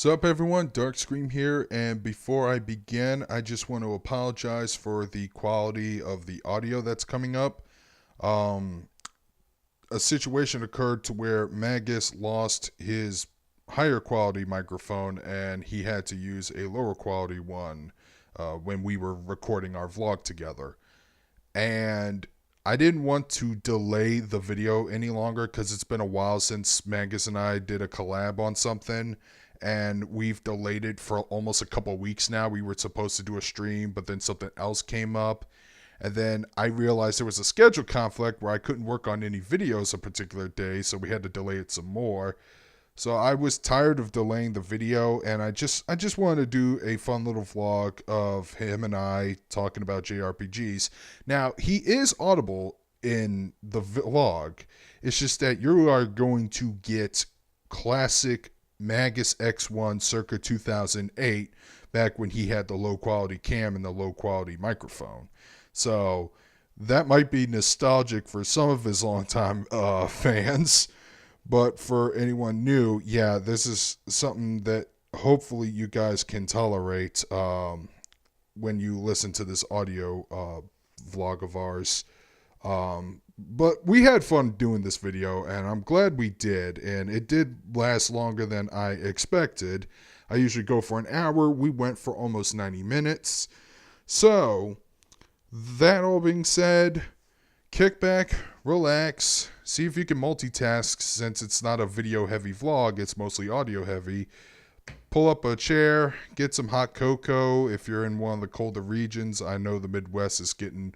What's up, everyone? Darkscream here, and before I begin, I just want to apologize for the quality of the audio that's coming up. Um, a situation occurred to where Magus lost his higher quality microphone, and he had to use a lower quality one when we were recording our vlog together. And I didn't want to delay the video any longer because it's been a while since Magus and I did a collab on something, and we've delayed it for almost a couple weeks now. We were supposed to do a stream, but then something else came up, and then I realized there was a schedule conflict where I couldn't work on any videos a particular day, so we had to delay it some more. So I was tired of delaying the video, and I just wanted to do a fun little vlog of him and I talking about JRPGs. Now, he is audible in the vlog. It's just that you are going to get classic Magus X1 circa 2008, back when he had the low quality cam and the low quality microphone. So that might be nostalgic for some of his longtime fans. But for anyone new, yeah, this is something that hopefully you guys can tolerate when you listen to this audio vlog of ours. But we had fun doing this video, and I'm glad we did. And it did last longer than I expected. I usually go for an hour. We went for almost 90 minutes. So, that all being said, kick back, relax, see if you can multitask since it's not a video heavy vlog, it's mostly audio heavy. Pull up a chair, get some hot cocoa if you're in one of the colder regions. I know the Midwest is getting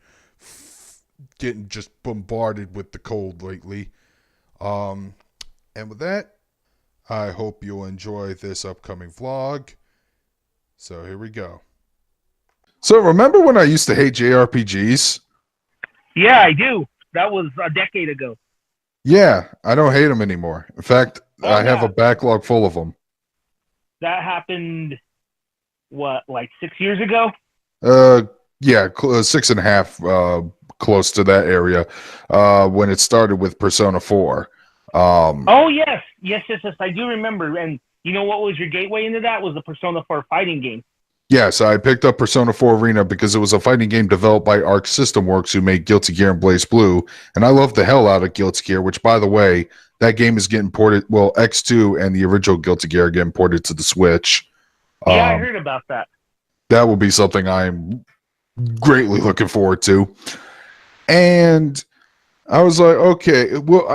just bombarded with the cold lately. And with that, I hope you'll enjoy this upcoming vlog. So here we go. So remember when I used to hate JRPGs? Yeah, I do. That was a decade ago. Yeah, I don't hate them anymore. In fact, I have yeah. a backlog full of them. That happened, what, like 6 years ago? Yeah, 6.5, close to that area, when it started with Persona 4. Oh, yes. Yes, I do remember. And you know what was your gateway into that? Was the Persona 4 fighting game. Yes, I picked up Persona 4 Arena because it was a fighting game developed by Arc System Works, who made Guilty Gear and Blaze Blue, and I love the hell out of Guilty Gear, which, by the way, that game is getting ported, well, X2 and the original Guilty Gear are getting ported to the Switch. Yeah, I heard about that. That will be something I'm greatly looking forward to. And I was like, okay, well,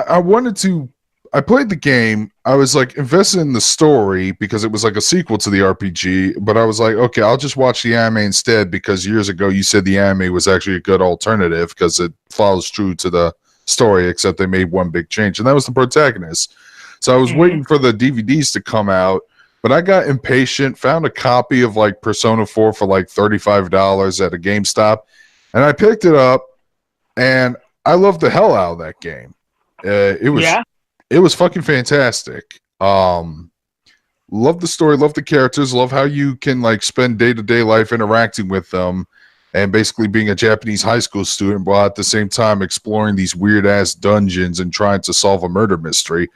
I played the game. I was like invested in the story because it was like a sequel to the RPG, but I was like, okay, I'll just watch the anime instead because years ago you said the anime was actually a good alternative because it follows true to the story, except they made one big change, and that was the protagonist. So I was waiting for the DVDs to come out, but I got impatient, found a copy of like Persona 4 for like $35 at a GameStop, and I picked it up, and I loved the hell out of that game. It was fucking fantastic. Love the story, love the characters, love how you can like spend day-to-day life interacting with them and basically being a Japanese high school student while at the same time exploring these weird-ass dungeons and trying to solve a murder mystery.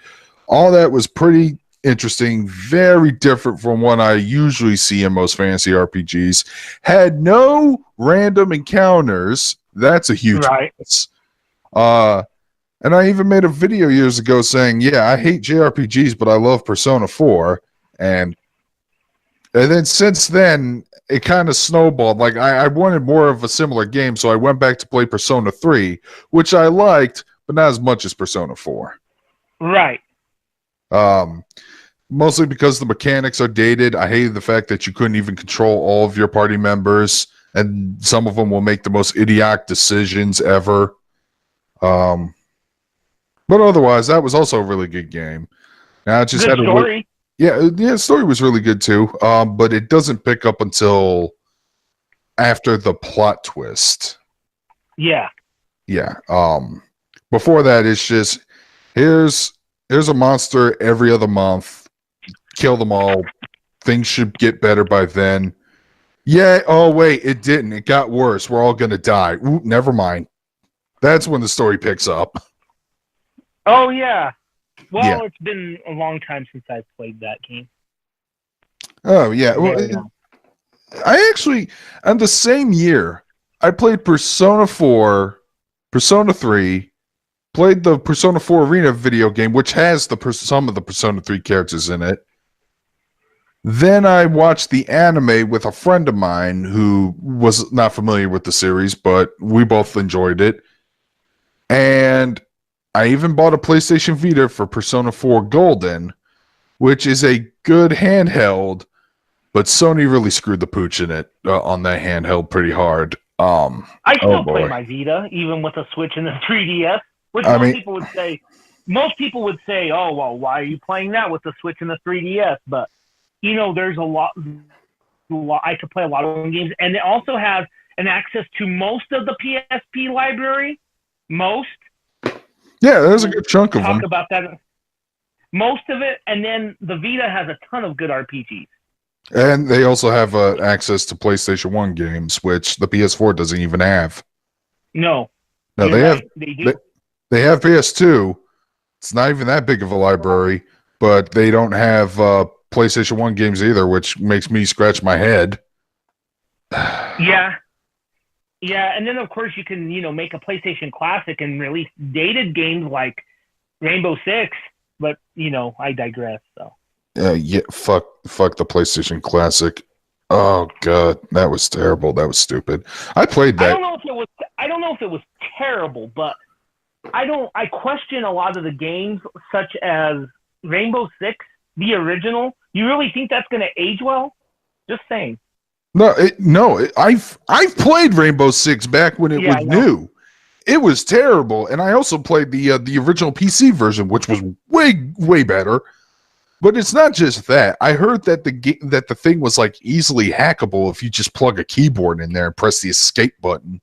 All that was pretty interesting, very different from what I usually see in most fantasy RPGs. Had no random encounters. That's a huge plus. And I even made a video years ago saying, yeah, I hate JRPGs, but I love Persona 4. And then since then, it kind of snowballed. Like, I wanted more of a similar game, so I went back to play Persona 3, which I liked, but not as much as Persona 4. Right. Mostly because the mechanics are dated. I hated the fact that you couldn't even control all of your party members, and some of them will make the most idiotic decisions ever. But otherwise, that was also a really good game. Now, it just good had a story. the story was really good too. But it doesn't pick up until after the plot twist. Yeah. Yeah. Before that, it's just here's a monster every other month. Kill them all. Things should get better by then. Yeah. Oh wait, it didn't. It got worse. We're all gonna die. Ooh, never mind. That's when the story picks up. Oh, yeah. Well, It's been a long time since I've played that game. Oh yeah. Well, Very young. I actually, on the same year, I played Persona 4, Persona 3, played the Persona 4 Arena video game, which has some of the Persona 3 characters in it. Then I watched the anime with a friend of mine who was not familiar with the series, but we both enjoyed it. And I even bought a PlayStation Vita for Persona 4 Golden, which is a good handheld, but Sony really screwed the pooch in it on that handheld pretty hard. I Oh still play boy. my Vita, even with the Switch and the 3DS, which I mean, most people would say, oh, well, why are you playing that with the Switch and the 3DS? But, there's a lot, I could play a lot of games, and it also has an access to most of the PSP library. Most. yeah, there's a good chunk of them. Talk about that. Most of it, and then the Vita has a ton of good RPGs. And they also have access to PlayStation 1 games, which the PS4 doesn't even have. No. No, they right. have. They do. They have PS2. It's not even that big of a library, but they don't have PlayStation 1 games either, which makes me scratch my head. Yeah. Yeah, and then of course you can, make a PlayStation Classic and release dated games like Rainbow Six, but I digress. So. Yeah, fuck the PlayStation Classic. Oh god, that was terrible. That was stupid. I played that. I don't know if it was terrible, but I question a lot of the games, such as Rainbow Six, the original. You really think that's going to age well? Just saying. No, I've played Rainbow Six back when it was new. It was terrible, and I also played the original PC version, which was way better. But it's not just that. I heard that the thing was like easily hackable if you just plug a keyboard in there and press the escape button.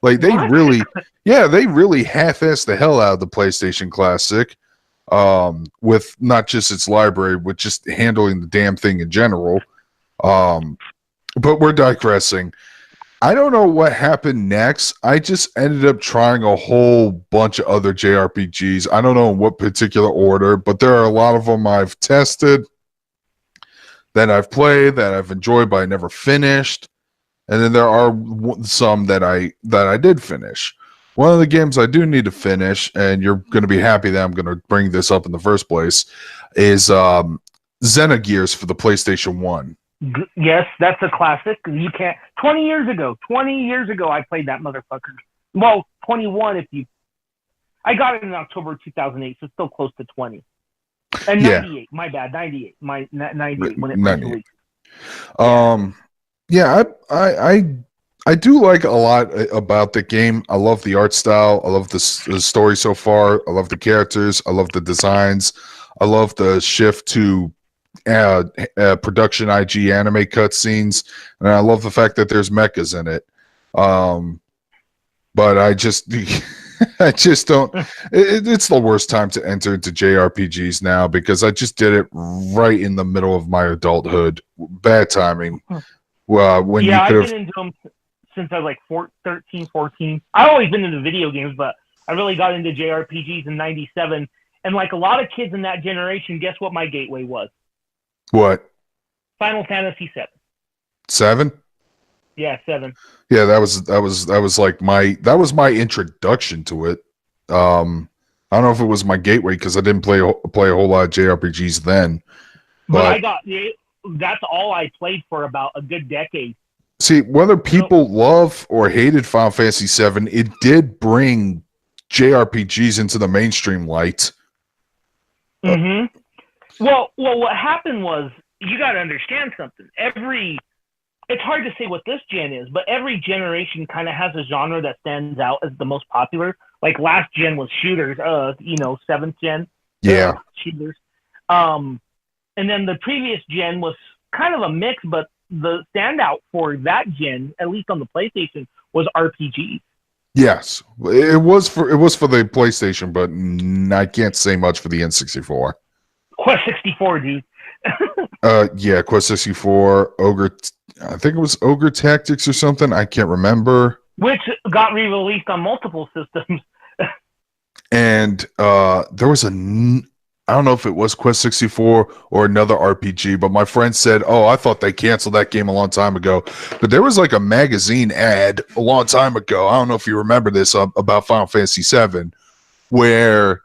Like they really half-assed the hell out of the PlayStation Classic, with not just its library, but just handling the damn thing in general. But we're digressing. I don't know what happened next. I just ended up trying a whole bunch of other JRPGs. I don't know in what particular order, but there are a lot of them I've tested, that I've played, that I've enjoyed, but I never finished. And then there are some that I did finish. One of the games I do need to finish, and you're going to be happy that I'm going to bring this up in the first place, is Xenogears for the PlayStation 1. Yes, that's a classic. You can't. 20 years ago, I played that motherfucker. Well, 21 if you. I got it in October 2008, so it's still close to 20. And 98, my bad, 98. 98 when it was released. Yeah, I do like a lot about the game. I love the art style. I love the story so far. I love the characters. I love the designs. I love the shift to production IG anime cutscenes, and I love the fact that there's mechas in it. But I just don't. It's the worst time to enter into JRPGs now because I just did it right in the middle of my adulthood. Bad timing. When you could have. I've been into them since I was like 13, 14. I've always been into video games, but I really got into JRPGs in 97. And like a lot of kids in that generation, guess what my gateway was? What? Final Fantasy 7. 7? Yeah, 7. Yeah, that was like my introduction to it. I don't know if it was my gateway because I didn't play a whole lot of JRPGs then. But that's all I played for about a good decade. See, whether people love or hated Final Fantasy 7, it did bring JRPGs into the mainstream light. Mm-hmm. Well, what happened was, you got to understand something. It's hard to say what this gen is, but every generation kind of has a genre that stands out as the most popular. Like last gen was shooters, 7th gen. Yeah. Shooters. And then the previous gen was kind of a mix, but the standout for that gen, at least on the PlayStation, was RPGs. Yes, it was for the PlayStation, but I can't say much for the N64. Quest 64, dude. Yeah, Quest 64, Ogre. I think it was Ogre Tactics or something. I can't remember. Which got re-released on multiple systems. And there was I don't know if it was Quest 64 or another RPG, but my friend said, "Oh, I thought they canceled that game a long time ago." But there was like a magazine ad a long time ago. I don't know if you remember this about Final Fantasy VII, where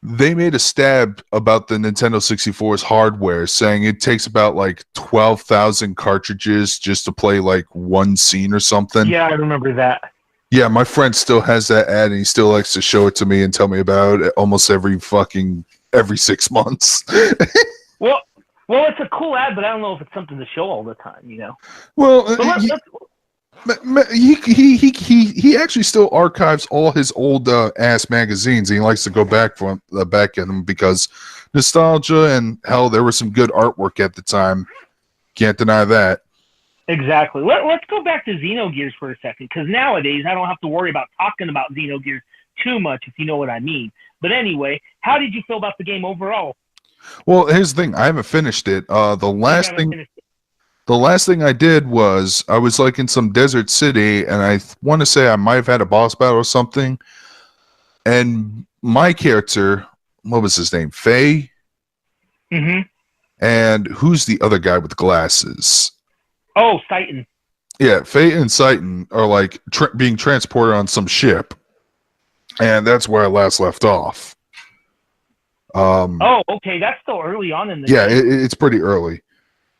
they made a stab about the Nintendo 64's hardware, saying it takes about like 12,000 cartridges just to play like one scene or something. Yeah, I remember that. Yeah, my friend still has that ad, and he still likes to show it to me and tell me about it almost every 6 months. Well, it's a cool ad, but I don't know if it's something to show all the time, you know. Well, he actually still archives all his old ass magazines. He likes to go back in them because nostalgia, and hell, there was some good artwork at the time. Can't deny that. Exactly. Let's go back to Xenogears for a second, because nowadays I don't have to worry about talking about Xenogears too much, if you know what I mean. But anyway, how did you feel about the game overall? Well, here's the thing. I haven't finished it. The last thing I did was I was like in some desert city, and I want to say I might have had a boss battle or something. And my character, what was his name? Faye? Mm-hmm. And who's the other guy with glasses? Oh, Titan. Yeah, Faye and Titan are like being transported on some ship. And that's where I last left off. Oh, okay. That's still early on in the game. It's pretty early.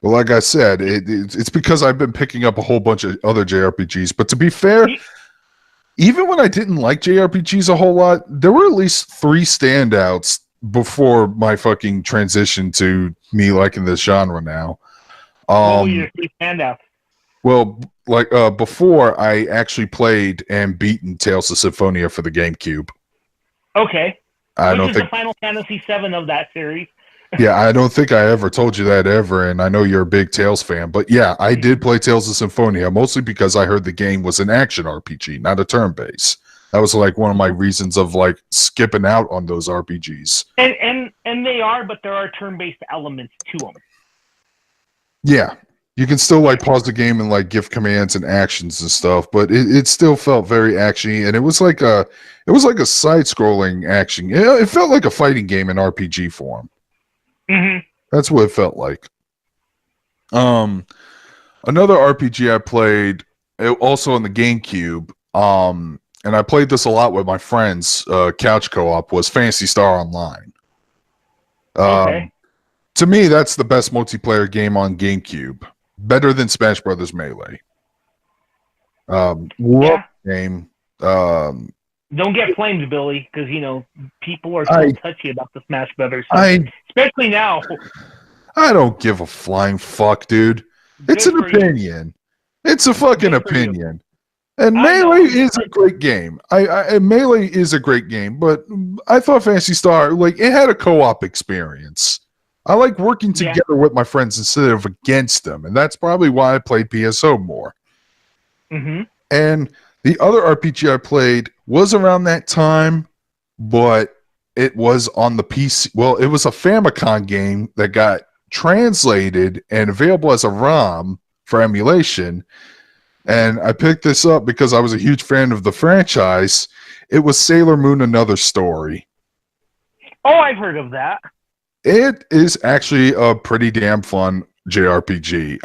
Well, like I said, it's because I've been picking up a whole bunch of other JRPGs. But to be fair, even when I didn't like JRPGs a whole lot, there were at least 3 standouts before my fucking transition to me liking this genre now. What were your 3 standouts? Well, like before, I actually played and beaten Tales of Symphonia for the GameCube. Okay. Which is the Final Fantasy VII of that series. Yeah, I don't think I ever told you that ever, and I know you're a big Tales fan, but yeah, I did play Tales of Symphonia, mostly because I heard the game was an action RPG, not a turn-based. That was like one of my reasons of like skipping out on those RPGs. And they are, but there are turn-based elements to them. Yeah, you can still like pause the game and like give commands and actions and stuff, but it still felt very actiony, and it was like a side-scrolling action. It felt like a fighting game in RPG form. Mm-hmm. That's what it felt like. Another RPG I played, also on the GameCube, and I played this a lot with my friends, couch co-op, was Phantasy Star Online. Okay. To me, that's the best multiplayer game on GameCube. Better than Smash Brothers Melee. Game. Don't get flamed, Billy, because, you know, people are so touchy about the Smash Brothers. Especially now. I don't give a flying fuck, dude. It's an opinion. It's a fucking opinion. And Melee is a great game. Melee is a great game, but I thought Phantasy Star, like, it had a co-op experience. I like working together with my friends instead of against them, and that's probably why I played PSO more. Mm-hmm. And the other RPG I played was around that time, but it was on the PC. Well, it was a Famicom game that got translated and available as a ROM for emulation. And I picked this up because I was a huge fan of the franchise. It was Sailor Moon: Another Story. Oh, I've heard of that. It is actually a pretty damn fun JRPG.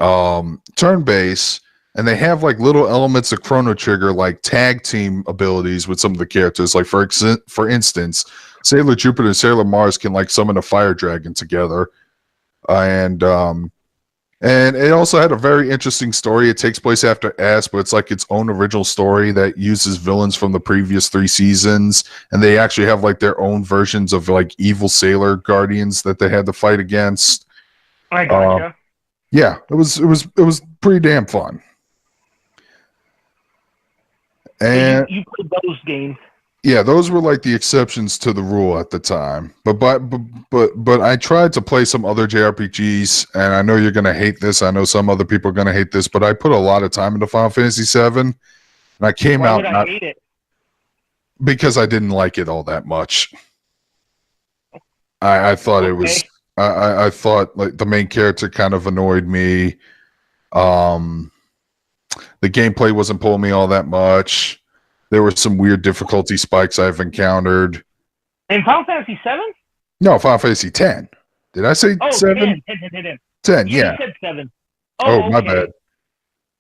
Turn-based. And they have like little elements of Chrono Trigger, like tag team abilities with some of the characters. Like for instance, Sailor Jupiter and Sailor Mars can like summon a fire dragon together, and it also had a very interesting story. It takes place after S, but it's like its own original story that uses villains from the previous 3 seasons, and they actually have like their own versions of like evil Sailor Guardians that they had to fight against. I gotcha. Yeah, it was pretty damn fun. And so you played those games. Yeah, those were like the exceptions to the rule at the time. But I tried to play some other JRPGs, and I know you're gonna hate this. I know some other people are gonna hate this, but I put a lot of time into Final Fantasy VII, and I came Why out would I hate it? Because I didn't like it all that much. I thought it was. I thought like the main character kind of annoyed me. The gameplay wasn't pulling me all that much. There were some weird difficulty spikes I've encountered. In Final Fantasy VII? No, Final Fantasy 10. Did I say Oh, 7? 10. 10, Yeah, you yeah. said 7. Oh, Oh, my okay. bad.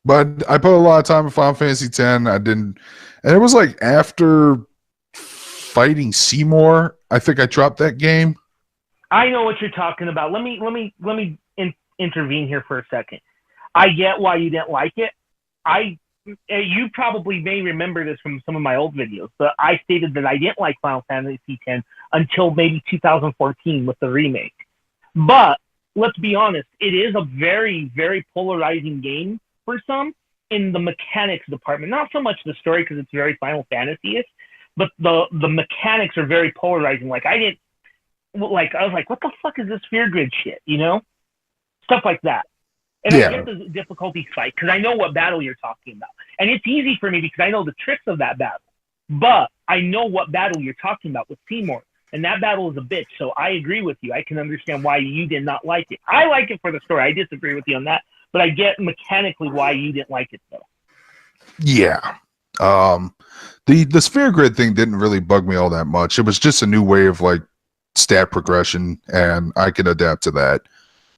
But I put a lot of time in Final Fantasy 10. I didn't, and it was like after fighting Seymour, I think I dropped that game. I know what you're talking about. Let me intervene here for a second. I get why you didn't like it. You probably may remember this from some of my old videos, but I stated that I didn't like Final Fantasy X until maybe 2014 with the remake. But let's be honest, it is a very, very polarizing game for some in the mechanics department. Not so much the story because it's very Final Fantasy-ish, but the mechanics are very polarizing. I was like, what the fuck is this fear grid shit? Stuff like that. And I Yeah. get the difficulty spike because I know what battle you're talking about. And it's easy for me because I know the tricks of that battle. But I know what battle you're talking about with Seymour. And that battle is a bitch. So I agree with you. I can understand why you did not like it. I like it for the story. I disagree with you on that. But I get mechanically why you didn't like it, though. Yeah. The sphere grid thing didn't really bug me all that much. It was just a new way of like stat progression, and I could adapt to that.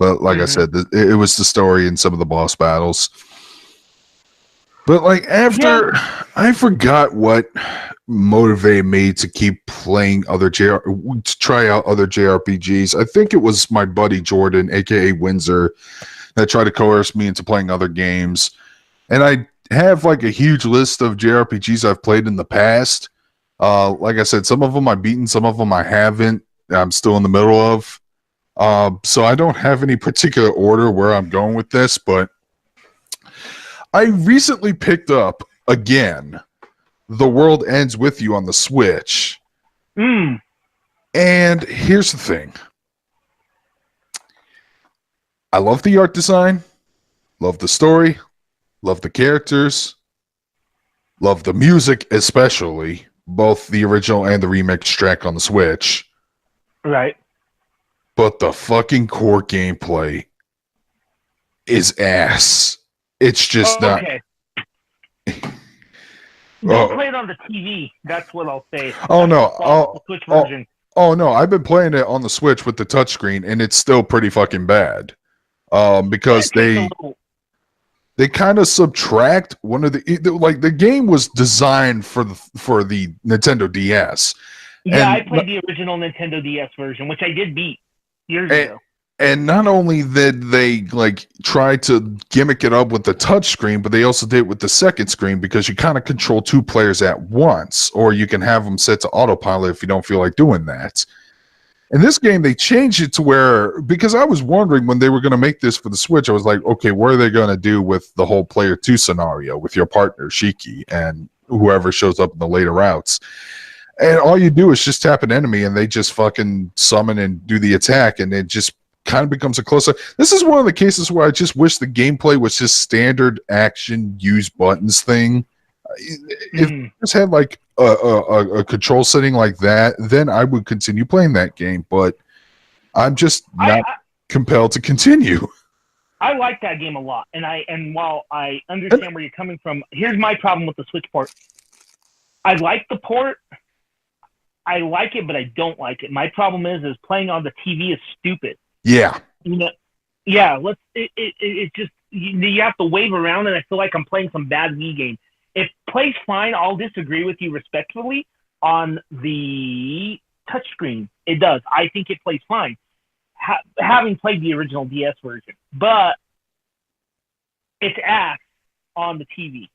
But like I said, it was the story and some of the boss battles. But like after, I forgot what motivated me to keep playing to try out other JRPGs. I think it was my buddy Jordan, aka Windsor, that tried to coerce me into playing other games. And I have like a huge list of JRPGs I've played in the past. Like I said, some of them I've beaten, some of them I haven't. I'm still in the middle of. So I don't have any particular order where I'm going with this, but I recently picked up again The World Ends With You on the Switch. And here's the thing. I love the art design, love the story, love the characters, love the music, especially both the original and the remix track on the Switch. Right. But the fucking core gameplay is ass. It's just not. Okay. Don't play it on the TV. That's what I'll say. Oh, That's no. The Switch version. Oh, no. I've been playing it on the Switch with the touchscreen, and it's still pretty fucking bad. Because they kind of subtract one of the game was designed for the Nintendo DS. Yeah, I played the original Nintendo DS version, which I did beat years ago. And not only did they like try to gimmick it up with the touchscreen, but they also did it with the second screen because you kind of control two players at once, or you can have them set to autopilot if you don't feel like doing that. In this game, they changed it to where, because I was wondering when they were going to make this for the Switch, I was like, okay, what are they going to do with the whole player 2 scenario with your partner, Shiki, and whoever shows up in the later routes? And all you do is just tap an enemy and they just fucking summon and do the attack, and it just kind of becomes a closer. This is one of the cases where I just wish the gameplay was just standard action, use buttons thing. If it just had like a control setting like that, then I would continue playing that game, but I'm just not compelled to continue. I like that game a lot, and while I understand where you're coming from, here's my problem with the Switch port. I like the port. I like it, but I don't like it. My problem is playing on the TV is stupid. Yeah. Yeah. It's just you have to wave around, and I feel like I'm playing some bad Wii game. It plays fine. I'll disagree with you respectfully on the touchscreen. It does. I think it plays fine, having played the original DS version, but it's ass on the TV.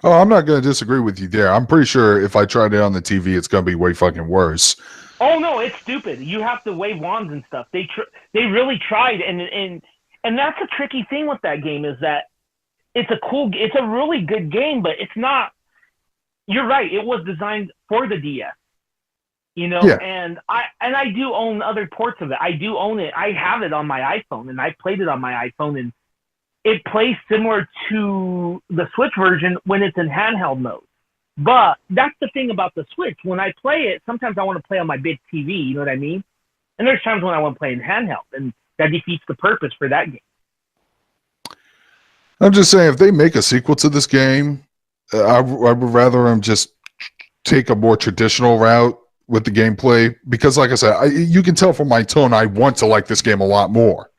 Oh, I'm not going to disagree with you there. I'm pretty sure if I tried it on the TV, it's going to be way fucking worse. Oh no, it's stupid. You have to wave wands and stuff. They really tried, and that's a tricky thing with that game is that it's a really good game, but it's not. You're right. It was designed for the DS, Yeah. And I do own other ports of it. I do own it. I have it on my iPhone, and I played it on my iPhone, and it plays similar to the Switch version when it's in handheld mode. But that's the thing about the Switch. When I play it, sometimes I want to play on my big TV, you know what I mean? And there's times when I want to play in handheld, and that defeats the purpose for that game. I'm just saying, if they make a sequel to this game, I would rather them just take a more traditional route with the gameplay because, like I said, you can tell from my tone I want to like this game a lot more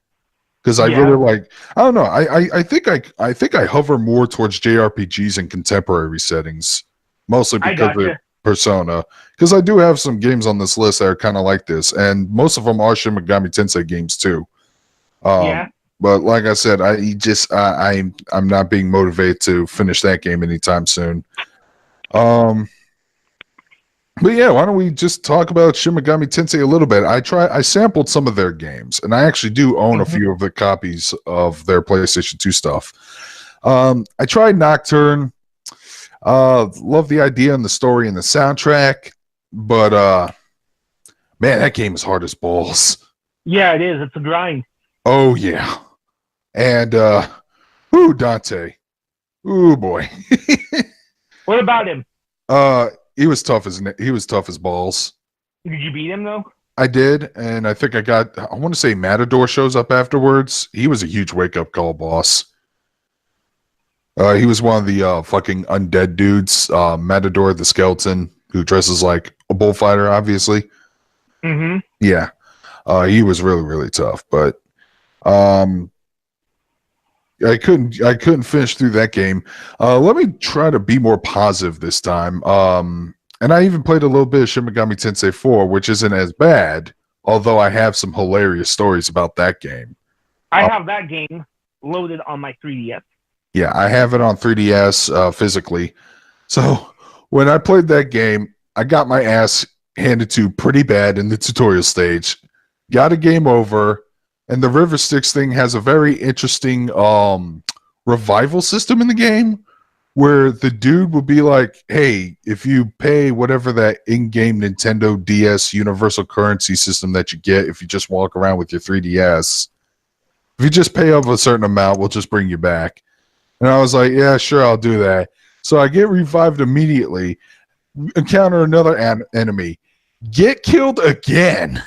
because I really like. I don't know. I think I hover more towards JRPGs and contemporary settings, mostly because of Persona. Because I do have some games on this list that are kind of like this, and most of them are Shin Megami Tensei games too. But like I said, I'm not being motivated to finish that game anytime soon. But yeah, why don't we just talk about Shin Megami Tensei a little bit? I sampled some of their games, and I actually do own a few of the copies of their PlayStation 2 stuff. I tried Nocturne. Love the idea and the story and the soundtrack, but man, that game is hard as balls. Yeah, it is. It's a grind. Oh yeah. And Dante. Ooh boy. What about him? He was tough as balls. Did you beat him though? I did, and I think I want to say Matador shows up afterwards. He was a huge wake-up call boss. He was one of the fucking undead dudes. Matador, the skeleton, who dresses like a bullfighter, obviously. Mm-hmm. Yeah. He was really, really tough, but I couldn't finish through that game. Let me try to be more positive this time. And I even played a little bit of Shin Megami Tensei 4, which isn't as bad, although I have some hilarious stories about that game. I have that game loaded on my 3DS. Yeah, I have it on 3DS physically. So when I played that game, I got my ass handed to pretty bad in the tutorial stage. Got a game over. And the River Styx thing has a very interesting revival system in the game where the dude will be like, hey, if you pay whatever that in-game Nintendo DS universal currency system that you get if you just walk around with your 3DS, if you just pay up a certain amount, we'll just bring you back. And I was like, yeah, sure, I'll do that. So I get revived immediately, encounter another enemy, get killed again.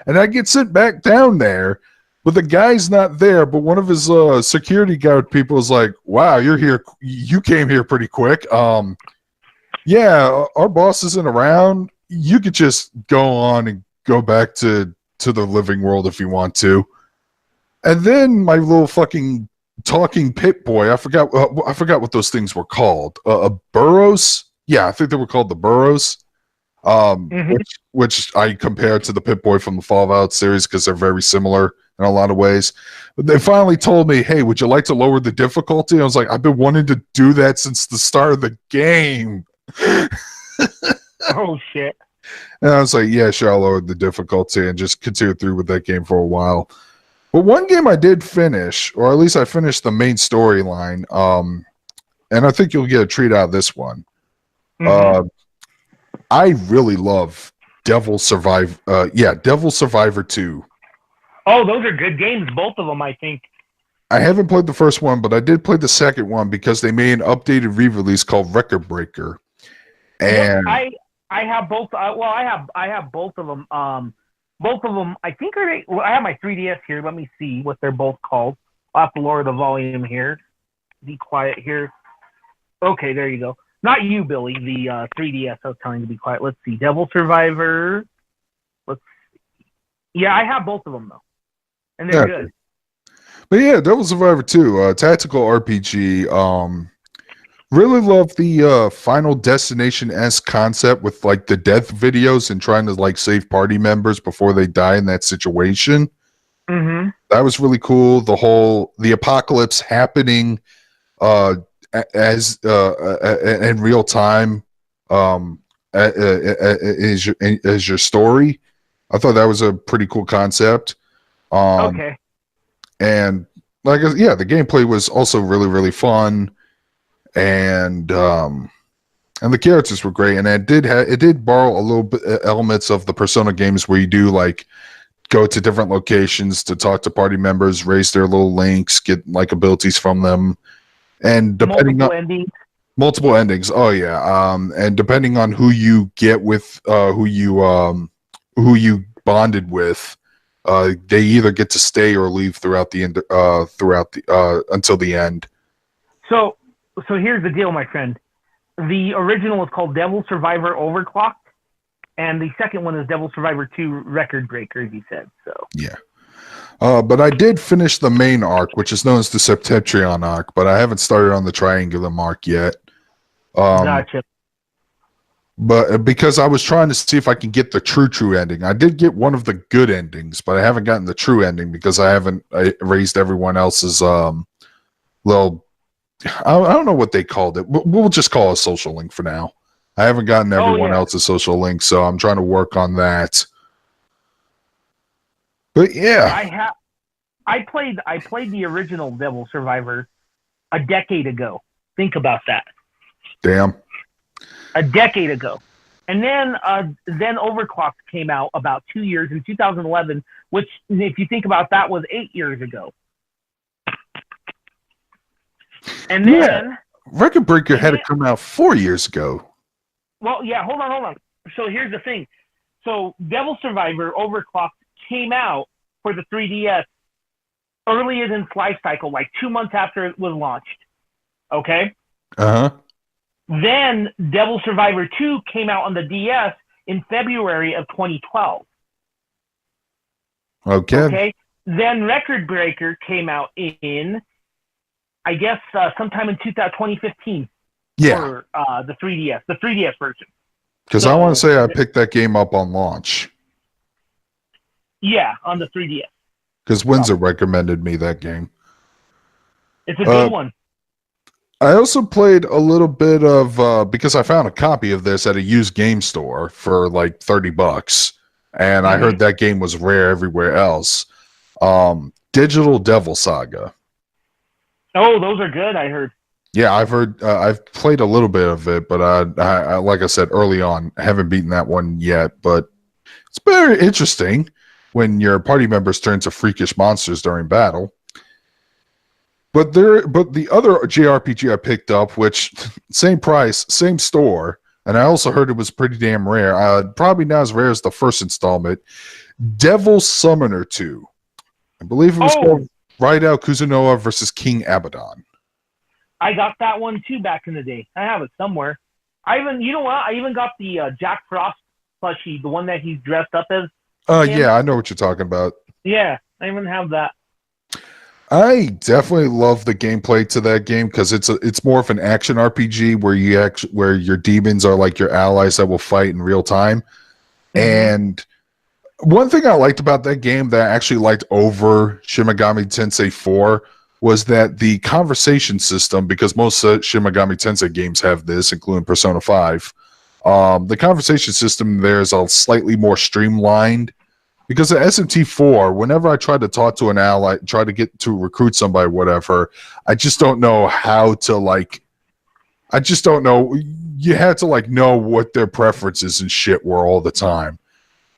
And I get sent back down there, but the guy's not there. But one of his security guard people is like, wow, you're here. You came here pretty quick. Yeah, our boss isn't around. You could just go on and go back to the living world if you want to. And then my little fucking talking pit boy, I forgot what those things were called. Burrows? Yeah, I think they were called the Burrows. Which I compare to the Pip-Boy from the Fallout series because they're very similar in a lot of ways. But they finally told me, hey, would you like to lower the difficulty? I was like, I've been wanting to do that since the start of the game. Oh, shit. And I was like, yeah, sure, I'll lower the difficulty and just continue through with that game for a while. But one game I did finish, or at least I finished the main storyline, and I think you'll get a treat out of this one. I really love Devil Survivor 2. Oh, those are good games, both of them, I think. I haven't played the first one, but I did play the second one because they made an updated re-release called Record Breaker. And I have both. I have both of them. Both of them, I think, I have my 3DS here. Let me see what they're both called. I'll have to lower the volume here. Be quiet here. Okay, there you go. Not you, Billy. The 3DS. I was telling you to be quiet. Let's see. Devil Survivor. Let's see. Yeah, I have both of them though, and they're good. But yeah, Devil Survivor 2, tactical RPG. Really love the Final Destination-esque concept with like the death videos and trying to like save party members before they die in that situation. Mm-hmm. That was really cool. The apocalypse happening as in real time as your story. I thought that was a pretty cool concept. Okay. And like, yeah, the gameplay was also really, really fun, and the characters were great. And it did borrow a little bit elements of the Persona games where you do like go to different locations to talk to party members, raise their little links, get like abilities from them. And depending multiple endings. Oh yeah. And depending on who you get with, who you bonded with, they either get to stay or leave throughout the end, until the end. So here's the deal, my friend. The original was called Devil Survivor Overclocked. And the second one is Devil Survivor 2 Record Breaker, as you said. So Yeah. But I did finish the main arc, which is known as the Septentrion arc, but I haven't started on the Triangular arc yet. gotcha. But because I was trying to see if I can get the true ending. I did get one of the good endings, but I haven't gotten the true ending because I haven't raised everyone else's little. I don't know what they called it. We'll just call it a social link for now. I haven't gotten everyone else's social link, so I'm trying to work on that. But yeah, I played the original Devil Survivor a decade ago. Think about that. Damn. A decade ago. And then Overclocked came out about 2 years in 2011, which, if you think about that, was 8 years ago. And then Record Breaker had to come out 4 years ago. Well, yeah, hold on. So here's the thing. So Devil Survivor Overclocked came out for the 3DS earlier than Life Cycle, like 2 months after it was launched. Okay? Uh-huh. Then Devil Survivor 2 came out on the DS in February of 2012. Okay. Then Record Breaker came out in, I guess, sometime in 2015. Yeah. For the 3DS version. Because I want to say I picked that game up on launch. Yeah, on the 3DS. Because Windsor recommended me that game. It's a good one. I also played a little bit of because I found a copy of this at a used game store for like $30, and I heard that game was rare everywhere else. Digital Devil Saga. Oh, those are good. I heard. Yeah, I've heard. I've played a little bit of it, but I like I said early on, haven't beaten that one yet. But it's very interesting when your party members turn to freakish monsters during battle. But the other JRPG I picked up, which same price, same store, and I also heard it was pretty damn rare. Probably not as rare as the first installment. Devil Summoner 2. I believe it was called Raidou Kuzunoa versus King Abaddon. I got that one too back in the day. I have it somewhere. You know what? I even got the Jack Frost plushie, the one that he's dressed up as. Yeah, I know what you're talking about. Yeah, I even have that. I definitely love the gameplay to that game because it's more of an action RPG where your demons are like your allies that will fight in real time. And one thing I liked about that game that I actually liked over Shin Megami Tensei 4 was that the conversation system, because most Shin Megami Tensei games have this, including Persona 5, the conversation system there is a slightly more streamlined. Because at SMT4, whenever I try to talk to an ally, try to get to recruit somebody, whatever, I just don't know how to I just don't know. You had to know what their preferences and shit were all the time.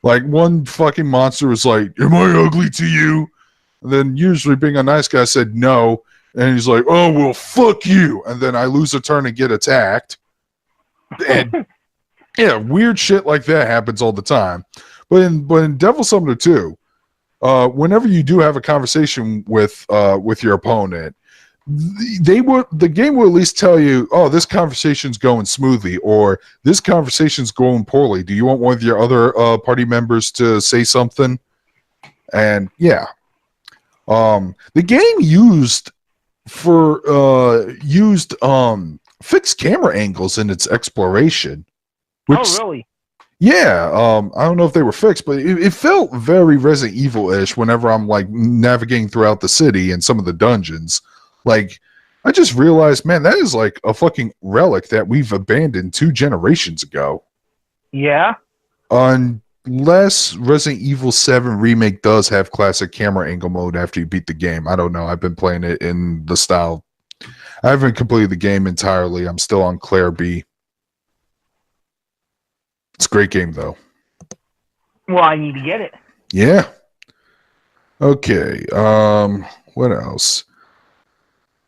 Like one fucking monster was like, "Am I ugly to you?" And then usually being a nice guy said no, and he's like, "Oh well, fuck you." And then I lose a turn and get attacked. And yeah, weird shit like that happens all the time. But in Devil Summoner 2, whenever you do have a conversation with your opponent, the game will at least tell you, "Oh, this conversation's going smoothly," or "This conversation's going poorly. Do you want one of your other party members to say something?" And yeah, the game used fixed camera angles in its exploration. Which, really? Yeah, I don't know if they were fixed, but it felt very Resident Evil-ish whenever I'm navigating throughout the city and some of the dungeons. I just realized, man, that is like a fucking relic that we've abandoned 2 generations ago. Yeah. Unless Resident Evil 7 Remake does have classic camera angle mode after you beat the game. I don't know. I've been playing it in the style. I haven't completed the game entirely. I'm still on Claire B. It's a great game, though. Well, I need to get it. Yeah. Okay. What else?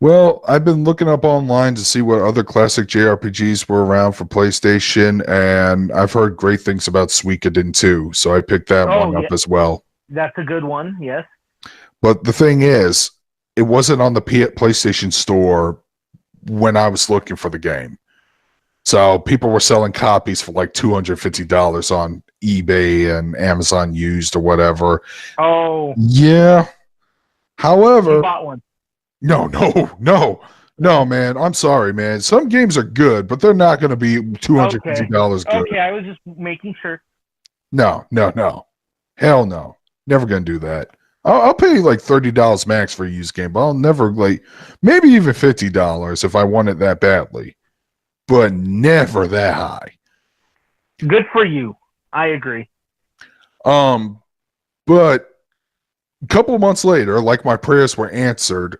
Well, I've been looking up online to see what other classic JRPGs were around for PlayStation, and I've heard great things about Suikoden 2, so I picked that one up as well. That's a good one, yes. But the thing is, it wasn't on the PlayStation Store when I was looking for the game. So people were selling copies for like $250 on eBay and Amazon used or whatever. Oh, Yeah. you However, bought one. no, man. I'm sorry, man. Some games are good, but they're not going to be Okay. $250 good. Okay, I was just making sure. No. Hell no. Never going to do that. I'll pay like $30 max for a used game, but I'll never like maybe even $50 if I want it that badly, but never that high. Good for you. I agree. But a couple months later, like my prayers were answered,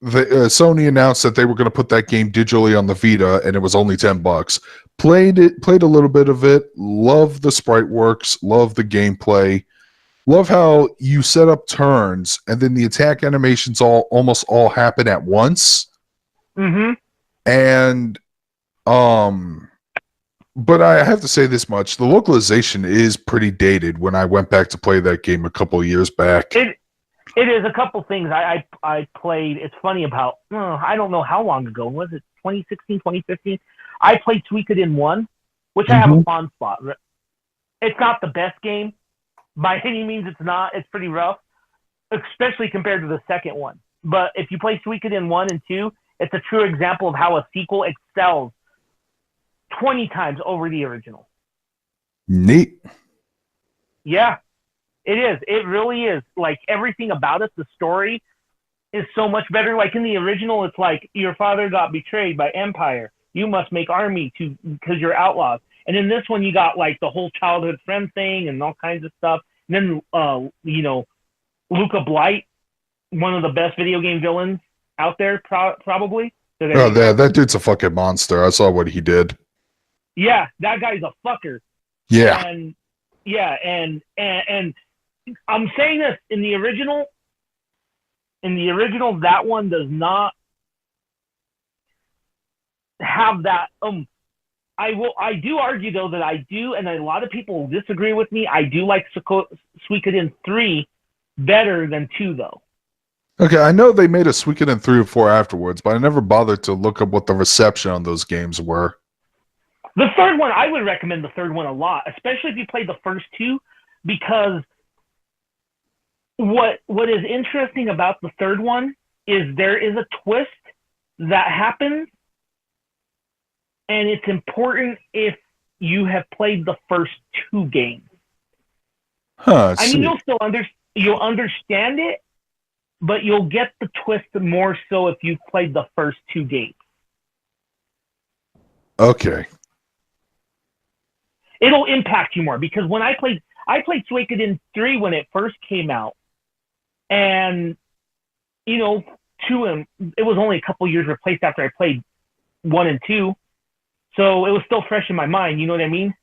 Sony announced that they were going to put that game digitally on the Vita, and it was only $10. Played a little bit of it. Love the sprite works. Love the gameplay. Love how you set up turns, and then the attack animations almost all happen at once. Mm-hmm. And but I have to say this much: the localization is pretty dated. When I went back to play that game a couple of years back, It is a couple things I played. It's funny about I don't know how long ago was it 2016 2015. I played Suikoden 1, which I have a fond spot. It's not the best game by any means. It's not. It's pretty rough, especially compared to the second one. But if you play Suikoden 1 and 2, it's a true example of how a sequel excels 20 times over the original. Neat. Yeah, it is. It really is. Like everything about it, the story is so much better. Like in the original, it's like your father got betrayed by Empire. You must make army because you're outlaws. And in this one, you got like the whole childhood friend thing and all kinds of stuff. And then, Luca Blight, one of the best video game villains out there, probably. So that dude's a fucking monster. I saw what he did. Yeah, that guy's a fucker. Yeah. And I'm saying this in the original, that one does not have that. I do argue though that I do, and a lot of people disagree with me. I do like Suikoden 3 better than 2 though. Okay, I know they made a Suikoden 3 or 4 afterwards, but I never bothered to look up what the reception on those games were. The third one, I would recommend the third one a lot, especially if you played the first 2, because what is interesting about the third one is there is a twist that happens, and it's important if you have played the first 2 games. Huh. I mean, you'll understand it, but you'll get the twist more so if you've played the first 2 games. Okay. It'll impact you more because when I played Suikoden 3 when it first came out, and 2 and it was only a couple years replaced after I played 1 and 2, so it was still fresh in my mind. You know what I mean?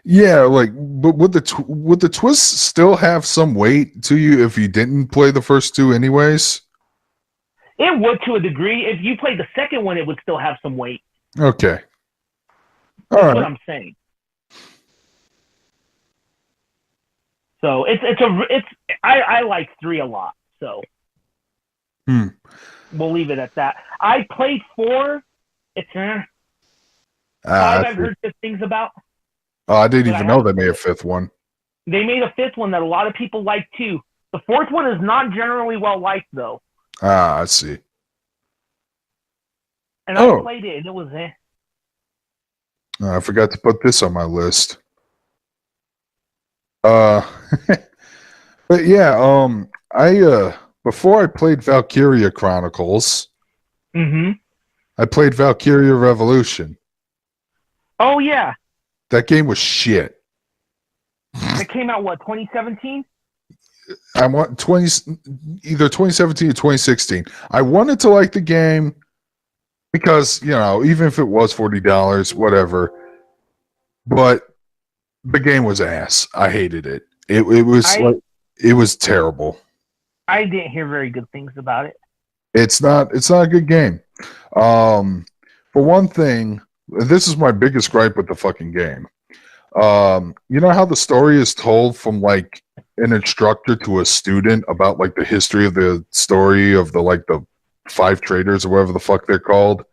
Yeah, like, but would the twists still have some weight to you if you didn't play the first 2 anyways? It would to a degree. If you played the second one, it would still have some weight. Okay. That's what I'm saying. So I like 3 a lot. So we'll leave it at that. I played 4. It's 5 I've heard good things about. Oh, I didn't even know they made a 5th one. They made a 5th one that a lot of people like too. The 4th one is not generally well liked though. I see. And I played it and it was I forgot to put this on my list. But yeah, I before I played Valkyria Chronicles, I played Valkyria Revolution. Oh yeah. That game was shit. It came out what, 2017? I want either 2017 or 2016. I wanted to like the game because, even if it was $40, whatever. But the game was ass. I hated it. It was terrible. I didn't hear very good things about it. It's not a good game. For one thing, this is my biggest gripe with the fucking game. You know how the story is told from like an instructor to a student about like the history of the story of the 5 traders or whatever the fuck they're called?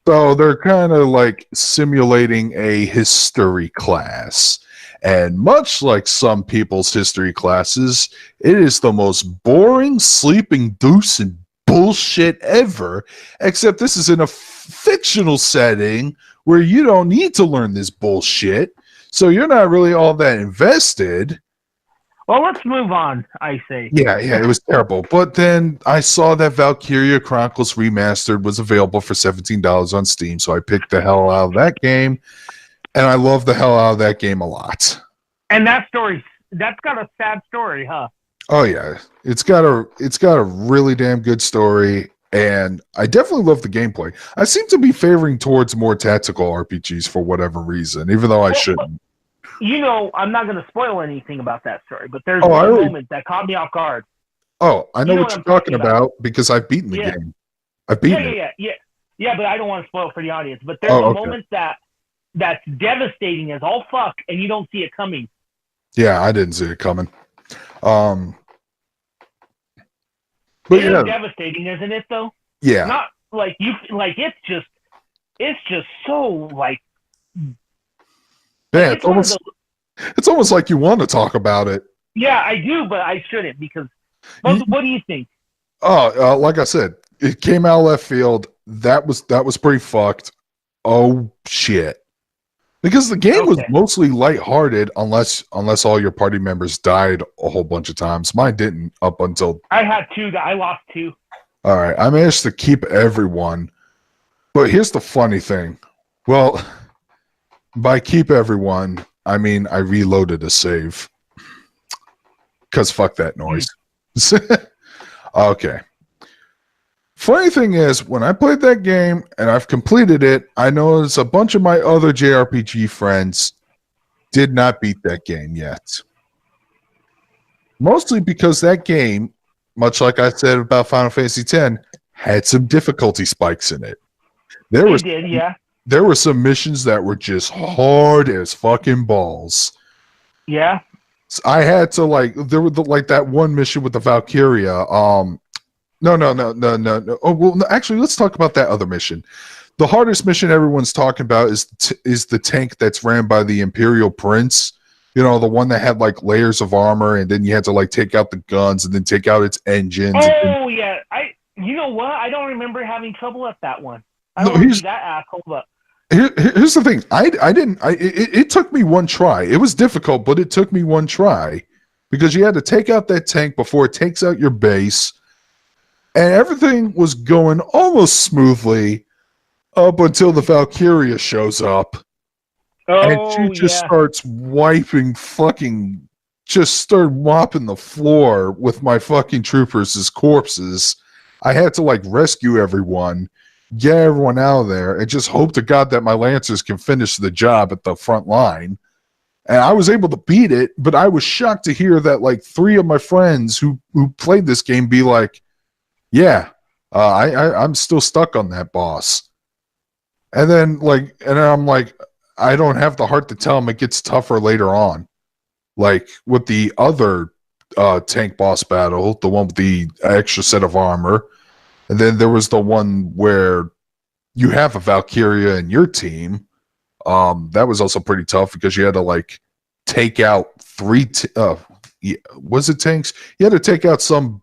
So they're kind of like simulating a history class. And much like some people's history classes, it is the most boring, sleep-inducing bullshit ever. Except this is in a fictional setting where you don't need to learn this bullshit. So you're not really all that invested. Well, let's move on, I say. Yeah, it was terrible. But then I saw that Valkyria Chronicles Remastered was available for $17 on Steam, so I picked the hell out of that game, and I love the hell out of that game a lot. And that story, that's got a sad story, huh? Oh yeah, it's got a really damn good story, and I definitely love the gameplay. I seem to be favoring towards more tactical RPGs for whatever reason, even though I shouldn't. You know, I'm not going to spoil anything about that story, but there's one moment that caught me off guard. Oh, I know what you're talking about because I've beaten the game. I've beaten it. Yeah, but I don't want to spoil it for the audience. But there's a moment that's devastating as all fuck, and you don't see it coming. Yeah, I didn't see it coming. But it is devastating, isn't it? Though. Yeah. Not like you like it's just so like. Yeah, it's almost like you want to talk about it. Yeah, I do, but I shouldn't because. What do you think? Oh, like I said, it came out of left field. That was pretty fucked. Oh shit! Because the game was mostly lighthearted, unless all your party members died a whole bunch of times. Mine didn't up until I had two. I lost two. All right, I managed to keep everyone. But here's the funny thing. Well, by keep everyone, I mean I reloaded a save. Because fuck that noise. Okay. Funny thing is, when I played that game and I've completed it, I noticed a bunch of my other JRPG friends did not beat that game yet. Mostly because that game, much like I said about Final Fantasy X, had some difficulty spikes in it. There were some missions that were just hard as fucking balls. Yeah. So I had to there were that one mission with the Valkyria. No. Oh, well, no, actually, let's talk about that other mission. The hardest mission everyone's talking about is the tank that's ran by the Imperial Prince. You know, the one that had layers of armor, and then you had to take out the guns and then take out its engines. Oh yeah, you know what? I don't remember having trouble at that one. I don't want to be that asshole, but here's the thing. It took me one try. It was difficult, but it took me one try because you had to take out that tank before it takes out your base, and everything was going almost smoothly up until the Valkyria shows up. And she just starts start mopping the floor with my fucking troopers as corpses. I had to rescue everyone, get everyone out of there, and just hope to God that my Lancers can finish the job at the front line. And I was able to beat it, but I was shocked to hear that 3 of my friends who played this game be like, yeah, I'm still stuck on that boss. And then I'm like, I don't have the heart to tell him it gets tougher later on. With the other tank boss battle, the one with the extra set of armor. And then there was the one where you have a Valkyria in your team. That was also pretty tough because you had to take out 3 was it tanks? You had to take out some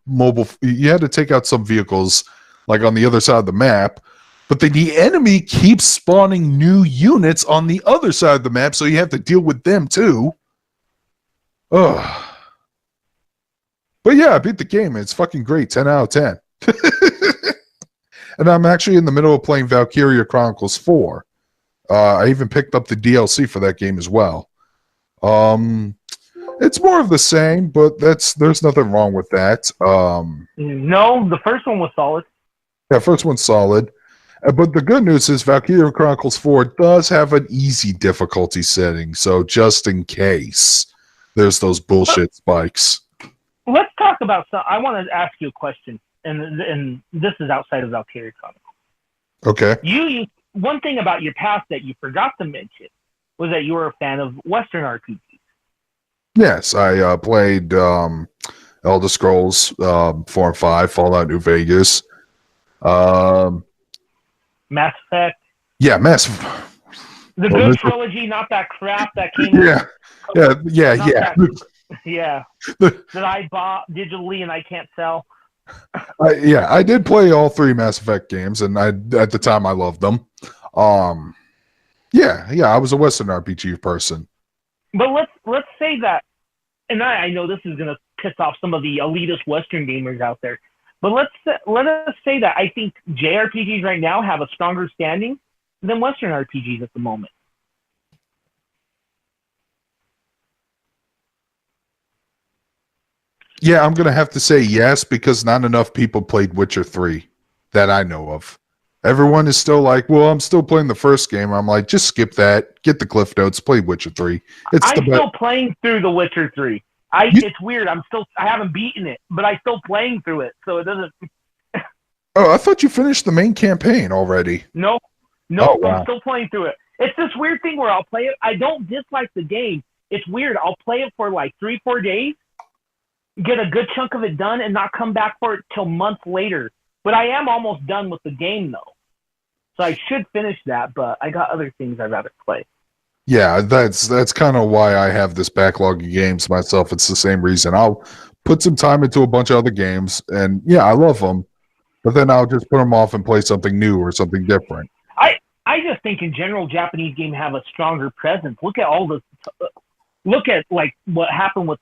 vehicles on the other side of the map. But then the enemy keeps spawning new units on the other side of the map, so you have to deal with them too. Ugh. But yeah, I beat the game. It's fucking great. 10 out of 10. And I'm actually in the middle of playing Valkyria Chronicles 4. I even picked up the DLC for that game as well. It's more of the same, but there's nothing wrong with that. No, the first one was solid. Yeah, first one's solid. But the good news is Valkyria Chronicles 4 does have an easy difficulty setting, so just in case there's those bullshit spikes. Let's talk about some. I want to ask you a question, and this is outside of Valkyria Chronicles. Okay. One thing about your past that you forgot to mention was that you were a fan of Western RPGs. Yes, I played Elder Scrolls 4 and 5, Fallout New Vegas. Mass Effect. Yeah, Massive. The good trilogy, not that crap that came out. Yeah. Yeah. That I bought digitally and I can't sell. I did play all 3 Mass Effect games, and at the time I loved them. I was a Western RPG person. But let's say that, and I know this is gonna piss off some of the elitist Western gamers out there, but let us say that I think JRPGs right now have a stronger standing than Western RPGs at the moment. Yeah, I'm gonna have to say yes, because not enough people played Witcher 3 that I know of. Everyone is still like, well, I'm still playing the first game. I'm like, just skip that, get the cliff notes, play Witcher 3. I'm still playing through The Witcher 3. It's weird. I haven't beaten it, but I'm still playing through it, so it doesn't. Oh, I thought you finished the main campaign already. No, Oh, wow. I'm still playing through it. It's this weird thing where I'll play it. I don't dislike the game. It's weird. I'll play it for like 3-4 days, get a good chunk of it done, and not come back for it till months later. But I am almost done with the game though, so I should finish that. But I got other things I'd rather play. Yeah, that's kind of why I have this backlog of games myself. It's the same reason. I'll put some time into a bunch of other games, and yeah, I love them, but then I'll just put them off and play something new or something different. I just think in general Japanese games have a stronger presence. Look at like what happened with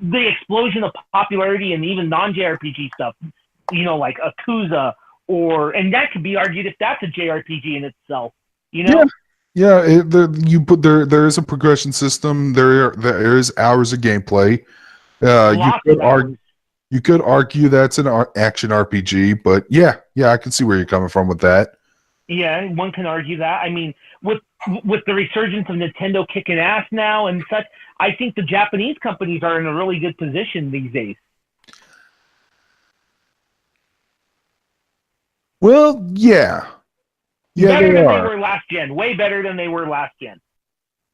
the explosion of popularity and even non-JRPG stuff. You know, like Akuza, and that could be argued if that's a JRPG in itself. You know. Yeah, there is a progression system. There is hours of gameplay. You could argue that's an action RPG, but yeah, I can see where you're coming from with that. Yeah, one can argue that. I mean, with the resurgence of Nintendo kicking ass now and such, I think the Japanese companies are in a really good position these days. Well, yeah. Better than they were last gen. Way better than they were last gen.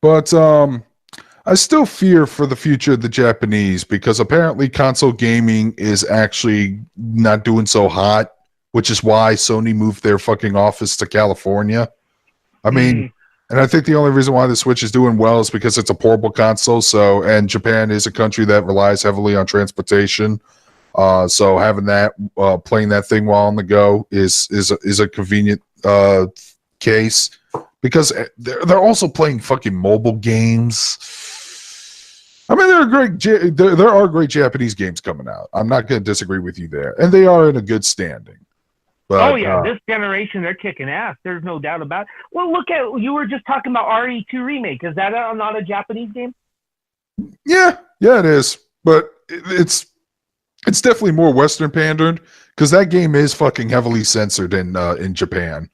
But I still fear for the future of the Japanese, because apparently console gaming is actually not doing so hot, which is why Sony moved their fucking office to California. I mean, and I think the only reason why the Switch is doing well is because it's a portable console. So, and Japan is a country that relies heavily on transportation. So having that, playing that thing while on the go is a convenient case, because they're also playing fucking mobile games. I mean, there are great Japanese games coming out. I'm not going to disagree with you there, and they are in a good standing. But, this generation, they're kicking ass. There's no doubt about it. Well, you were just talking about RE2 Remake. Is that not a Japanese game? Yeah, it is. But it's definitely more Western pandered, because that game is fucking heavily censored in Japan.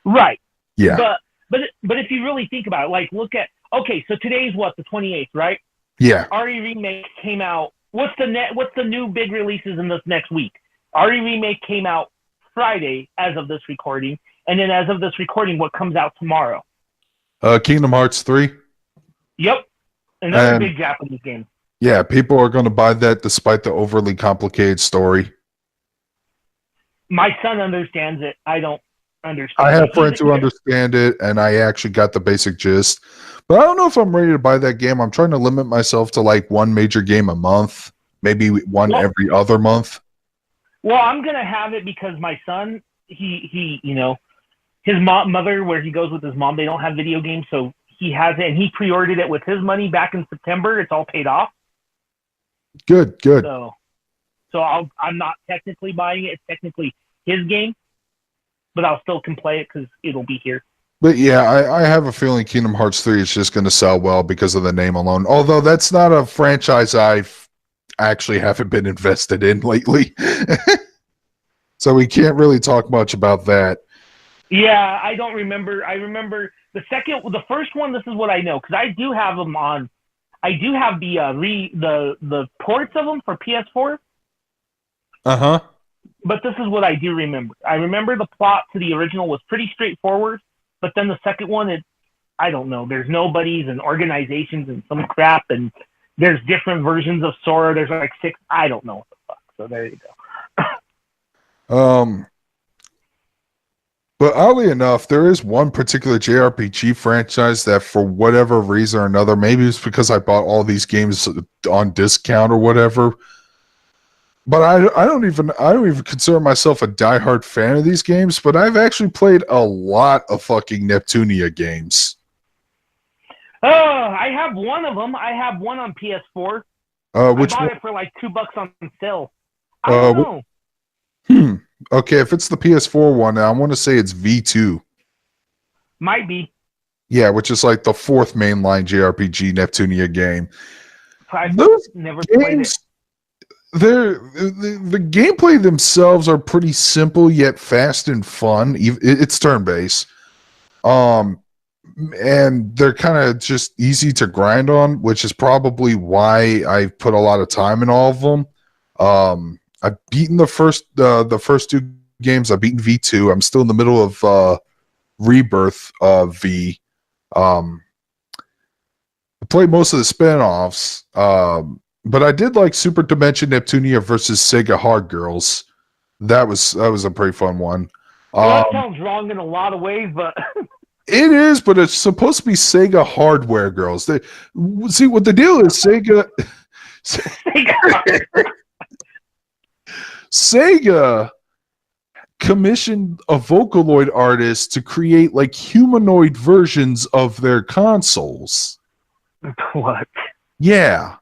Right. Yeah. But if you really think about it, like so today's what, the 28th, right? Yeah. RE Remake came out. What's the new big releases in this next week? RE Remake came out Friday as of this recording, and then as of this recording, what comes out tomorrow? Kingdom Hearts 3. Yep. Another big Japanese game. Yeah, people are going to buy that despite the overly complicated story. My son understands it. I don't understand. I have friends who understand it, and I actually got the basic gist. But I don't know if I'm ready to buy that game. I'm trying to limit myself to like one major game a month, maybe one every other month. Well, I'm going to have it because my son, he his mother, where he goes with his mom, they don't have video games, so he has it, and he pre-ordered it with his money back in September. It's all paid off. Good. So I'm not technically buying it. It's technically his game, but I'll still can play it because it'll be here. But yeah, I have a feeling Kingdom Hearts 3 is just going to sell well because of the name alone. Although that's not a franchise I've actually haven't been invested in lately. So we can't really talk much about that. Yeah, I don't remember. I remember the first one. This is what I know, because I do have them on. I do have the ports of them for PS4. But this is what I do remember. I remember the plot to the original was pretty straightforward, but then the second one, I don't know. There's nobodies and organizations and some crap, and there's different versions of Sora. There's like 6. I don't know what the fuck. So there you go. But oddly enough, there is one particular JRPG franchise that, for whatever reason or another, maybe it's because I bought all these games on discount or whatever. But I don't even consider myself a diehard fan of these games. But I've actually played a lot of fucking Neptunia games. Oh, I have one of them. I have one on PS4. I Which bought one? it for like $2 on sale. I don't know. Hmm. Okay, if it's the PS4 one, I want to say it's V2. Might be. Yeah, which is like the fourth mainline JRPG Neptunia game. I've Those never played it. games, the gameplay themselves are pretty simple yet fast and fun. It's turn based, and they're kind of just easy to grind on, which is probably why I put a lot of time in all of them. I've beaten the first two games. I've beaten V2. I'm still in the middle of Rebirth of V. I played most of the spin-offs, but I did like Super Dimension Neptunia versus Sega Hard Girls. That was a pretty fun one. Well, that sounds wrong in a lot of ways, but It is, but it's supposed to be Sega Hardware Girls. See what the deal is. Sega commissioned a Vocaloid artist to create like humanoid versions of their consoles. What? Yeah.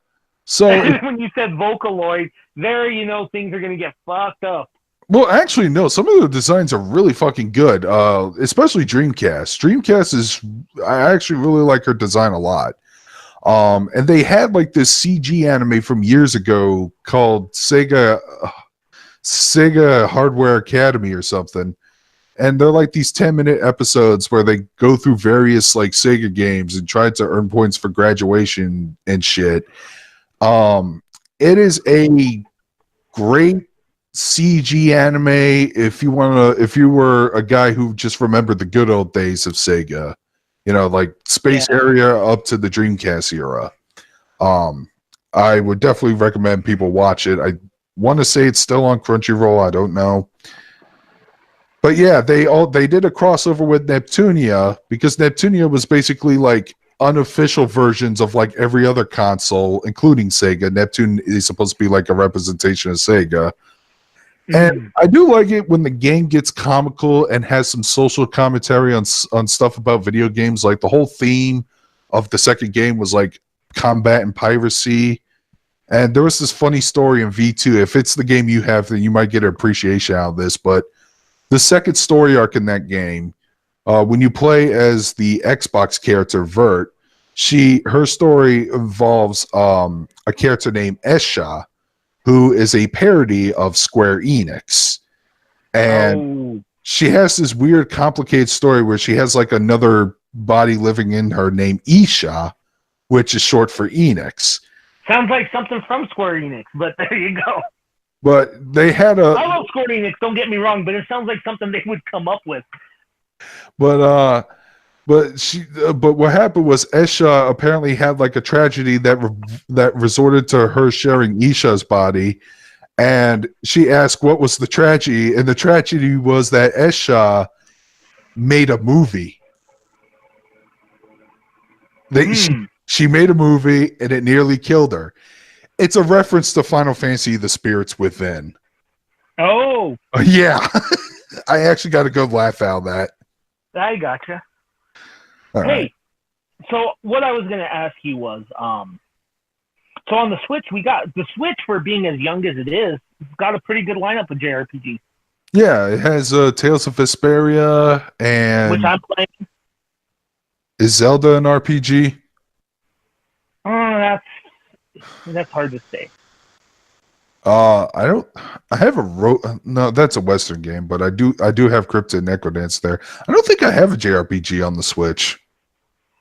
So when you said Vocaloid, there things are gonna get fucked up. Well, actually, no. Some of the designs are really fucking good. Especially Dreamcast. Dreamcast is. I actually really like her design a lot. And they had like this CG anime from years ago called Sega Hardware Academy or something. And they're like these 10-minute episodes where they go through various like Sega games and try to earn points for graduation and shit. It is a great CG anime if you were a guy who just remembered the good old days of Sega, like Space Area up to the Dreamcast era. I would definitely recommend people watch it. I want to say it's still on Crunchyroll. I don't know. But yeah, they did a crossover with Neptunia because Neptunia was basically like unofficial versions of like every other console, including Sega. Neptune is supposed to be like a representation of Sega. And I do like it when the game gets comical and has some social commentary on stuff about video games. Like the whole theme of the second game was like combat and piracy. And there was this funny story in V2. If it's the game you have, then you might get an appreciation out of this. But the second story arc in that game, when you play as the Xbox character Vert, her story involves a character named Esha, who is a parody of Square Enix. And she has this weird, complicated story where she has like another body living in her named Isha, which is short for Enix. Sounds like something from Square Enix, but there you go. But they had I love Square Enix, don't get me wrong, but it sounds like something they would come up with. But what happened was Esha apparently had like a tragedy that resorted to her sharing Isha's body, and she asked what was the tragedy, and the tragedy was that Esha made a movie. She made a movie and it nearly killed her. It's a reference to Final Fantasy: The Spirits Within. Oh, yeah, I actually got a good laugh out of that. I gotcha. All hey, right. So what I was going to ask you was, so on the Switch, we got the Switch, for being as young as it is, got a pretty good lineup of JRPGs. Yeah, it has Tales of Vesperia and which I'm playing. Is Zelda an RPG? Oh, that's hard to say. I have no, that's a Western game, but I do have Cryptid Necrodance there. I don't think I have a JRPG on the Switch.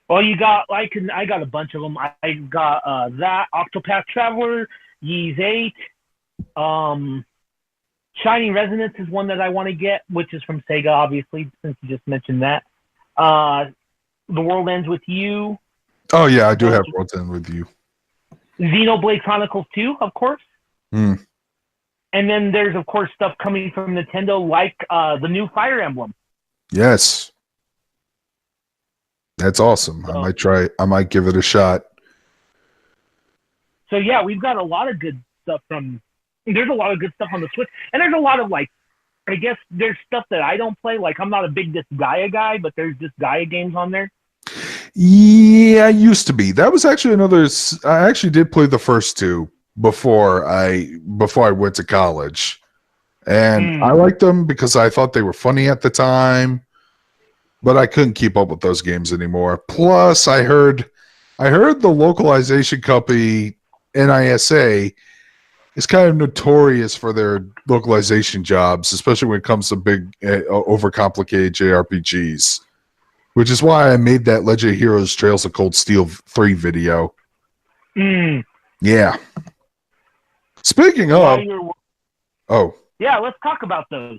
Well, I got a bunch of them. I got that Octopath Traveler, Ys 8, Shining Resonance is one that I want to get, which is from Sega, obviously, since you just mentioned that. The World Ends With You. Oh yeah, I do have World Ends With You. Xenoblade Chronicles 2, of course. Mm. And then there's, of course, stuff coming from Nintendo, like the new Fire Emblem. Yes. That's awesome. So, I might give it a shot. so yeah, we've got a lot of good stuff from. There's a lot of good stuff on the Switch, and there's a lot of like, I guess there's stuff that I don't play. Like I'm not a big Gaia guy, but there's just Gaia games on there. Yeah, I used to be. That was actually I actually did play the first two before I went to college. And I liked them because I thought they were funny at the time, but I couldn't keep up with those games anymore. Plus, I heard the localization company NISA is kind of notorious for their localization jobs, especially when it comes to big, overcomplicated JRPGs. Which is why I made that Legend of Heroes Trails of Cold Steel 3 video. Yeah. Speaking of... Yeah, let's talk about those.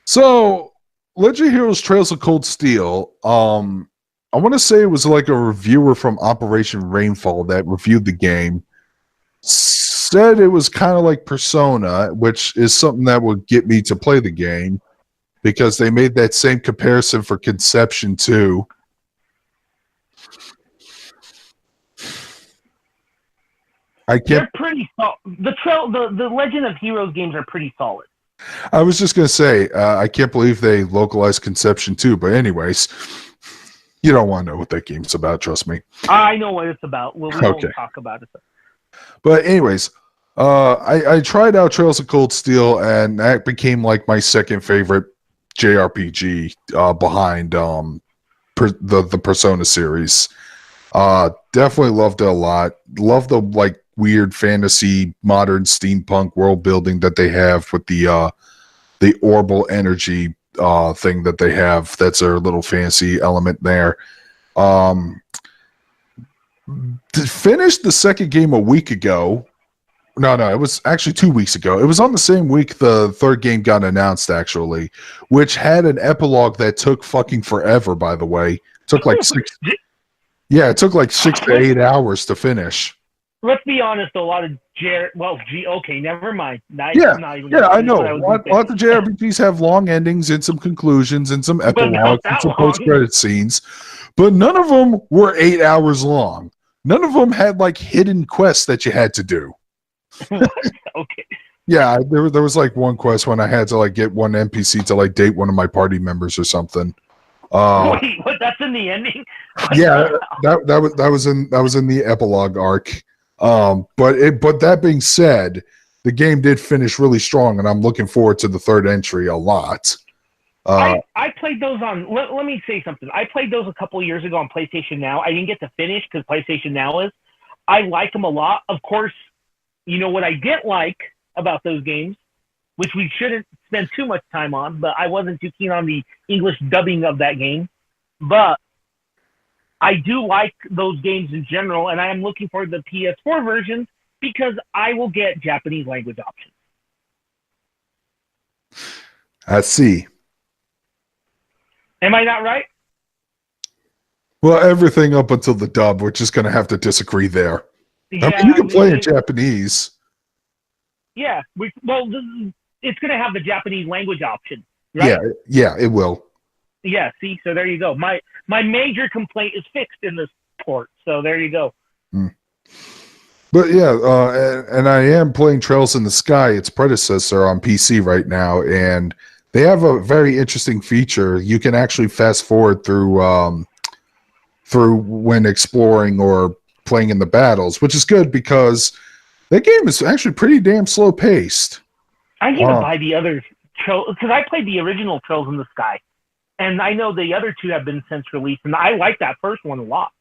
So, Legend of Heroes Trails of Cold Steel, I want to say it was like a reviewer from Operation Rainfall that reviewed the game. Said it was kind of like Persona, which is something that would get me to play the game. Because they made that same comparison for Conception too. They're pretty solid. The Legend of Heroes games are pretty solid. I was just gonna say, I can't believe they localized Conception too. But anyways, you don't want to know what that game's about. Trust me. I know what it's about. Well, we won't talk about it. But anyways, I tried out Trails of Cold Steel, and that became like my second favorite JRPG behind the Persona series. Definitely loved it a lot. Love the like weird fantasy modern steampunk world building that they have with the orbital energy thing that they have. That's their little fantasy element there. Finished the second game a week ago. No, it was actually 2 weeks ago. It was on the same week the third game got announced, actually, which had an epilogue that took fucking forever, by the way. It took like it took like 6 to 8 hours to finish. Let's be honest, a lot of okay, never mind. I know. A lot of JRPGs have long endings and some conclusions and some epilogues and some post-credit scenes, but none of them were 8 hours long. None of them had like hidden quests that you had to do. Okay. Yeah, there was like one quest when I had to like get one NPC to like date one of my party members or something. Wait, what? That's in the ending? Yeah, that was in the epilogue arc. But that being said, the game did finish really strong, and I'm looking forward to the third entry a lot. I played those on. Let me say something. I played those a couple years ago on PlayStation Now. I didn't get to finish because PlayStation Now is. I like them a lot. Of course, you know what I didn't like about those games, which we shouldn't spend too much time on, but I wasn't too keen on the English dubbing of that game. But I do like those games in general, and I am looking for the PS4 versions because I will get Japanese language options. I see. Am I not right? Well, everything up until the dub, we're just going to have to disagree there. Yeah, I mean, you can play in Japanese. Yeah. It's going to have the Japanese language option, right? Yeah, it will. Yeah, see? So there you go. My major complaint is fixed in this port, so there you go. But yeah, and I am playing Trails in the Sky, its predecessor, on PC right now, and they have a very interesting feature. You can actually fast forward through when exploring or playing in the battles, which is good because that game is actually pretty damn slow paced. I need to buy the other Trails because I played the original Trails in the Sky, and I know the other two have been since released, and I like that first one a lot.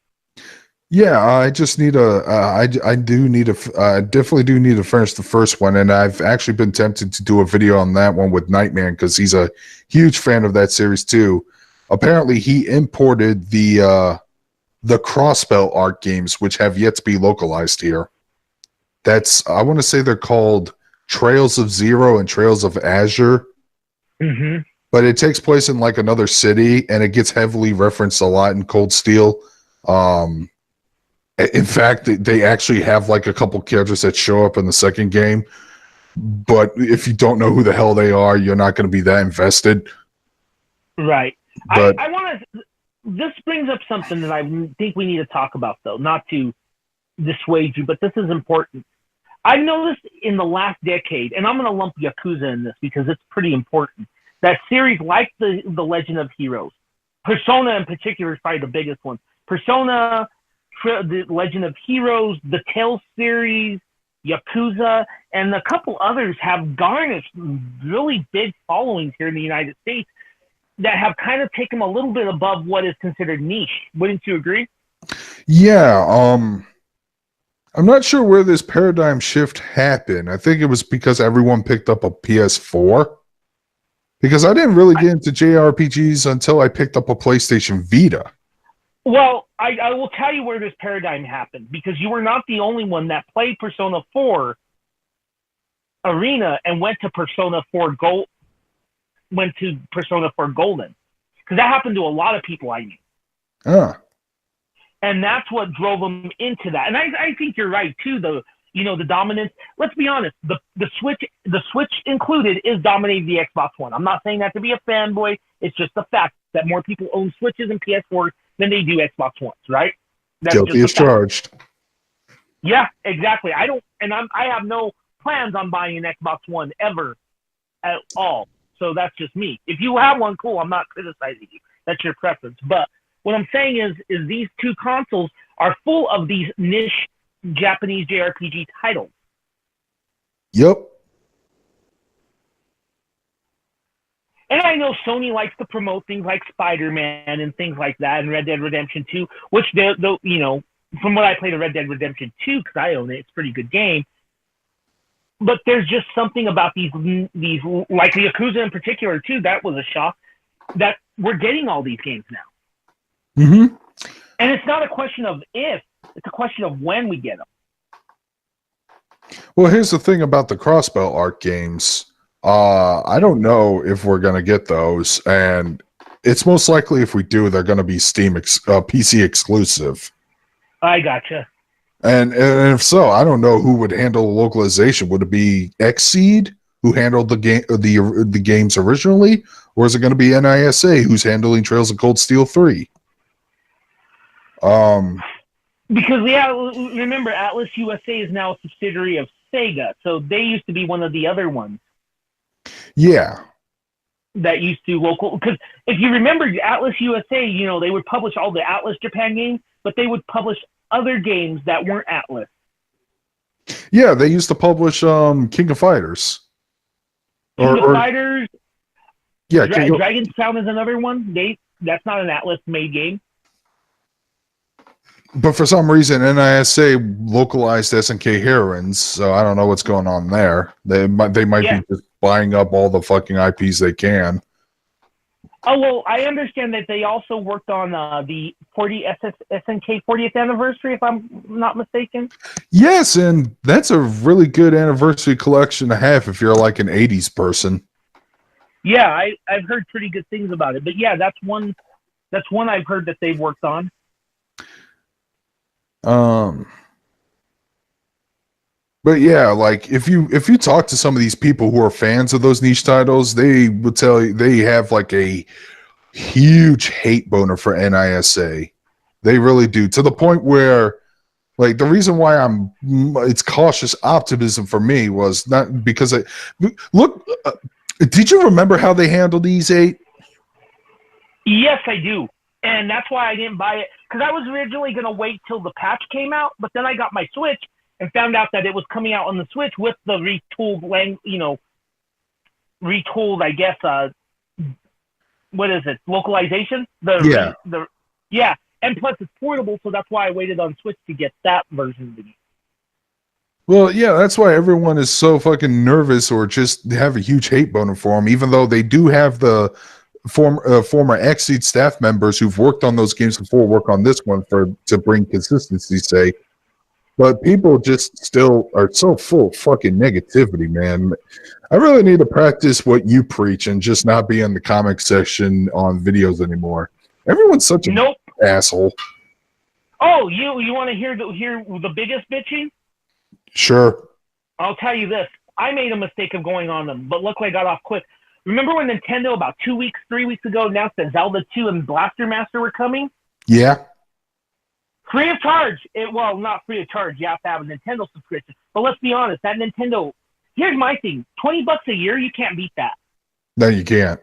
Yeah, I just need I definitely do need to finish the first one, and I've actually been tempted to do a video on that one with Nightman because he's a huge fan of that series too. Apparently, he imported the Crossbell Arc games, which have yet to be localized here. I want to say they're called Trails of Zero and Trails of Azure. Mm-hmm. But it takes place in like another city, and it gets heavily referenced a lot in Cold Steel. In fact, they actually have like a couple characters that show up in the second game, but if you don't know who the hell they are, you're not going to be that invested. Right. But I want to. This brings up something that I think we need to talk about, though, not to dissuade you, but this is important. I've noticed in the last decade, and I'm going to lump Yakuza in this because it's pretty important, that series like the Legend of Heroes, Persona in particular is probably the biggest one. Persona, the Legend of Heroes, the Tales series, Yakuza, and a couple others have garnished really big followings here in the United States that have kind of taken a little bit above what is considered niche. Wouldn't you agree? yeah, I'm not sure where this paradigm shift happened. I think it was because everyone picked up a PS4. Because I didn't really get into JRPGs until I picked up a PlayStation Vita. Well, I will tell you where this paradigm happened because you were not the only one that played Persona 4 Arena and went to Persona 4 Gold, went to Persona 4 Golden, because that happened to a lot of people I knew. Ah. And that's what drove them into that. And I think you're right too. The dominance. Let's be honest. The Switch included is dominating the Xbox One. I'm not saying that to be a fanboy. It's just the fact that more people own Switches and PS4s than they do Xbox Ones. Right? That's Guilty as charged. Yeah, exactly. I have no plans on buying an Xbox One ever at all. So that's just me. If you have one, cool. I'm not criticizing you. That's your preference. But what I'm saying is these two consoles are full of these niche Japanese JRPG titles. Yep. And I know Sony likes to promote things like Spider-Man and things like that, and Red Dead Redemption 2, which from what I played of Red Dead Redemption 2, because I own it, it's a pretty good game. But there's just something about these like the Yakuza in particular too. That was a shock that we're getting all these games now. Mm-hmm. And it's not a question of if, it's a question of when we get them. Well, here's the thing about the Crossbell Arc games. I don't know if we're going to get those, and it's most likely if we do, they're going to be Steam PC exclusive. I gotcha. And if so, I don't know who would handle localization. Would it be Xseed, who handled the games originally, or is it going to be NISA, who's handling Trails of Cold Steel 3? Because remember, Atlas USA is now a subsidiary of Sega, so they used to be one of the other ones. Yeah. That used to local, because if you remember Atlas USA, they would publish all the Atlas Japan games, but they would publish other games that weren't Atlas. Yeah, they used to publish King of Fighters. King of Fighters. Yeah, Dragon's Crown is another one. That's not an Atlas-made game. But for some reason, NISA localized SNK Heroines, so I don't know what's going on there. They might be just buying up all the fucking IPs they can. Oh, well, I understand that they also worked on the SNK 40th anniversary, if I'm not mistaken. Yes, and that's a really good anniversary collection to have if you're like an 80s person. Yeah, I've heard pretty good things about it. But yeah, that's one I've heard that they've worked on. But yeah, like if you talk to some of these people who are fans of those niche titles, they would tell you they have like a huge hate boner for NISA. They really do, to the point where, like, the reason why it's cautious optimism for me was not because did you remember how they handled Ys 8? Yes, I do. And that's why I didn't buy it, because I was originally going to wait till the patch came out, but then I got my Switch and found out that it was coming out on the Switch with the retooled, I guess, what is it, localization? Yeah, and plus it's portable, so that's why I waited on Switch to get that version of the game. Well, yeah, that's why everyone is so fucking nervous or just have a huge hate boner for them, even though they do have the former Xseed staff members who've worked on those games before work on this one to bring consistency's sake. But people just still are so full of fucking negativity, man. I really need to practice what you preach and just not be in the comment section on videos anymore. Everyone's such an asshole. Oh, you want to hear the biggest bitching? Sure. I'll tell you this. I made a mistake of going on them, but luckily I got off quick. Remember when Nintendo about 3 weeks ago announced that Zelda 2 and Blaster Master were coming? Yeah. Free of charge. Well, not free of charge. You have to have a Nintendo subscription. But let's be honest, that Nintendo. Here's my thing: $20 a year, you can't beat that. No, you can't.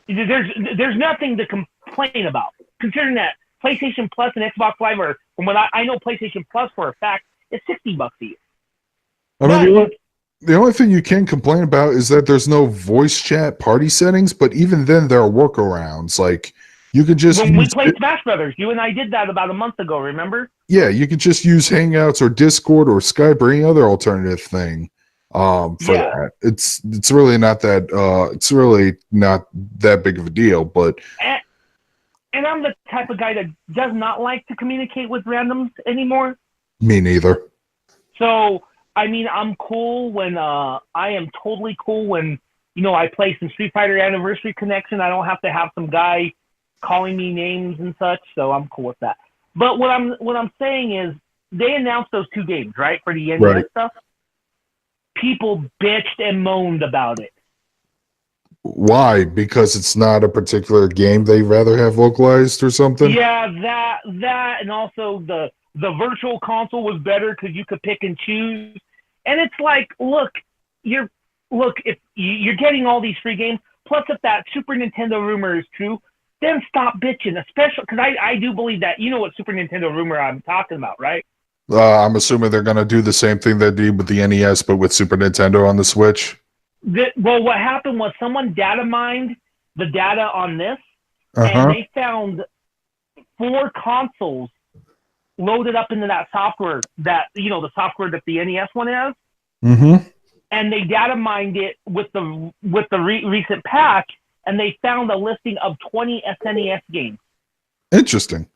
There's nothing to complain about, considering that PlayStation Plus and Xbox Live are, from what I know, PlayStation Plus for a fact, it's $60 a year. I mean, the only thing you can complain about is that there's no voice chat party settings, but even then there are workarounds. Like you could just when we played Smash Brothers, you and I did that about a month ago, remember? Yeah, you could just use Hangouts or Discord or Skype or any other alternative thing for that. It's really not that big of a deal, but and I'm the type of guy that does not like to communicate with randoms anymore. Me neither. So I mean, I'm cool when I am totally cool when, you know, I play some Street Fighter Anniversary Connection. I don't have to have some guy calling me names and such, so I'm cool with that. But what I'm saying is they announced those 2 games, right, for the NES stuff. People bitched and moaned about it. Why? Because it's not a particular game they'd rather have localized or something? Yeah, that and also the virtual console was better because you could pick and choose. And it's like, look, if you're getting all these free games, plus if that Super Nintendo rumor is true, then stop bitching, especially because I do believe that, you know what Super Nintendo rumor I'm talking about, right? I'm assuming they're going to do the same thing they did with the NES, but with Super Nintendo on the Switch. Well, what happened was someone data mined the data on this, and they found 4 consoles loaded up into that software that, you know, the software that the NES one has. Mm-hmm. And they data mined it with the recent patch, and they found a listing of 20 SNES games. Interesting.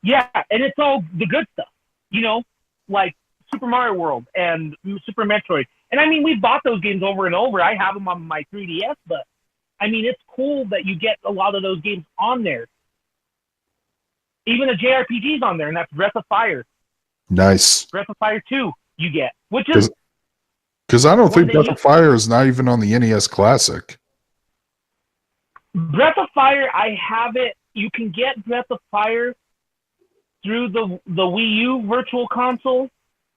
Yeah, and it's all the good stuff, you know, like Super Mario World and Super Metroid. And I mean, we bought those games over and over. I have them on my 3DS, but I mean, it's cool that you get a lot of those games on there. Even the JRPGs on there, and that's Breath of Fire. Nice. Breath of Fire 2 you get, which is... Because I don't think Breath of Fire is not even on the NES Classic. Breath of Fire, I have it. You can get Breath of Fire through the Wii U Virtual Console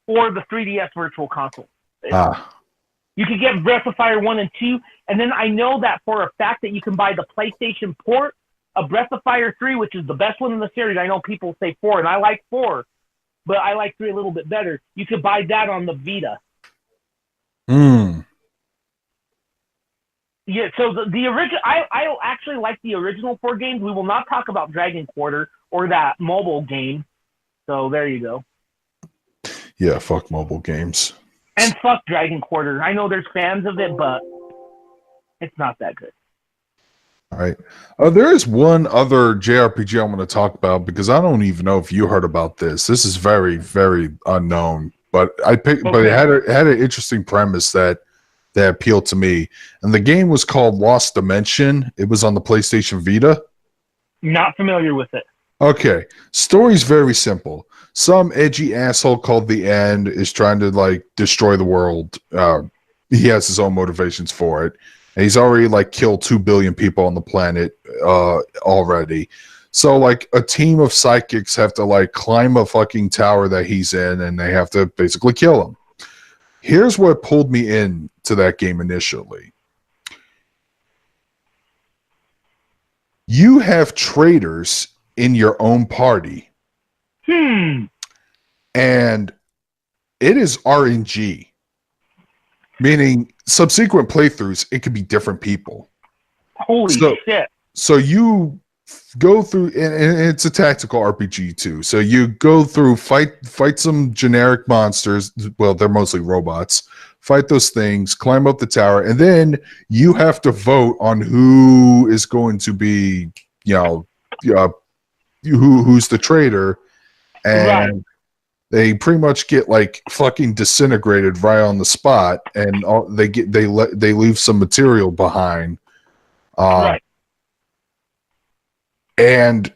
or the 3DS Virtual Console. You can get Breath of Fire 1 and 2, and then I know that for a fact that you can buy the PlayStation port of Breath of Fire 3, which is the best one in the series. I know people say 4, and I like 4, but I like 3 a little bit better. You could buy that on the Vita. Yeah, so the original, I actually like the original 4 games. We will not talk about Dragon Quarter or that mobile game. So there you go. Yeah, fuck mobile games. And fuck Dragon Quarter. I know there's fans of it, but it's not that good. All right. There is one other JRPG I want to talk about because I don't even know if you heard about this. This is very, very unknown, but but it had an interesting premise that appealed to me. And the game was called Lost Dimension. It was on the PlayStation Vita. Not familiar with it. Okay. Story's very simple. Some edgy asshole called the End is trying to like destroy the world. He has his own motivations for it. And he's already like killed 2 billion people on the planet already. So like a team of psychics have to like climb a fucking tower that he's in, and they have to basically kill him. Here's what pulled me in to that game initially. You have traitors in your own party. And it is RNG. Meaning, subsequent playthroughs, it could be different people. Holy shit. So you go through, and it's a tactical RPG too. So you go through, fight some generic monsters. Well, they're mostly robots. Fight those things, climb up the tower, and then you have to vote on who is going to be, who's the traitor. And they pretty much get like fucking disintegrated right on the spot, and they leave some material behind. And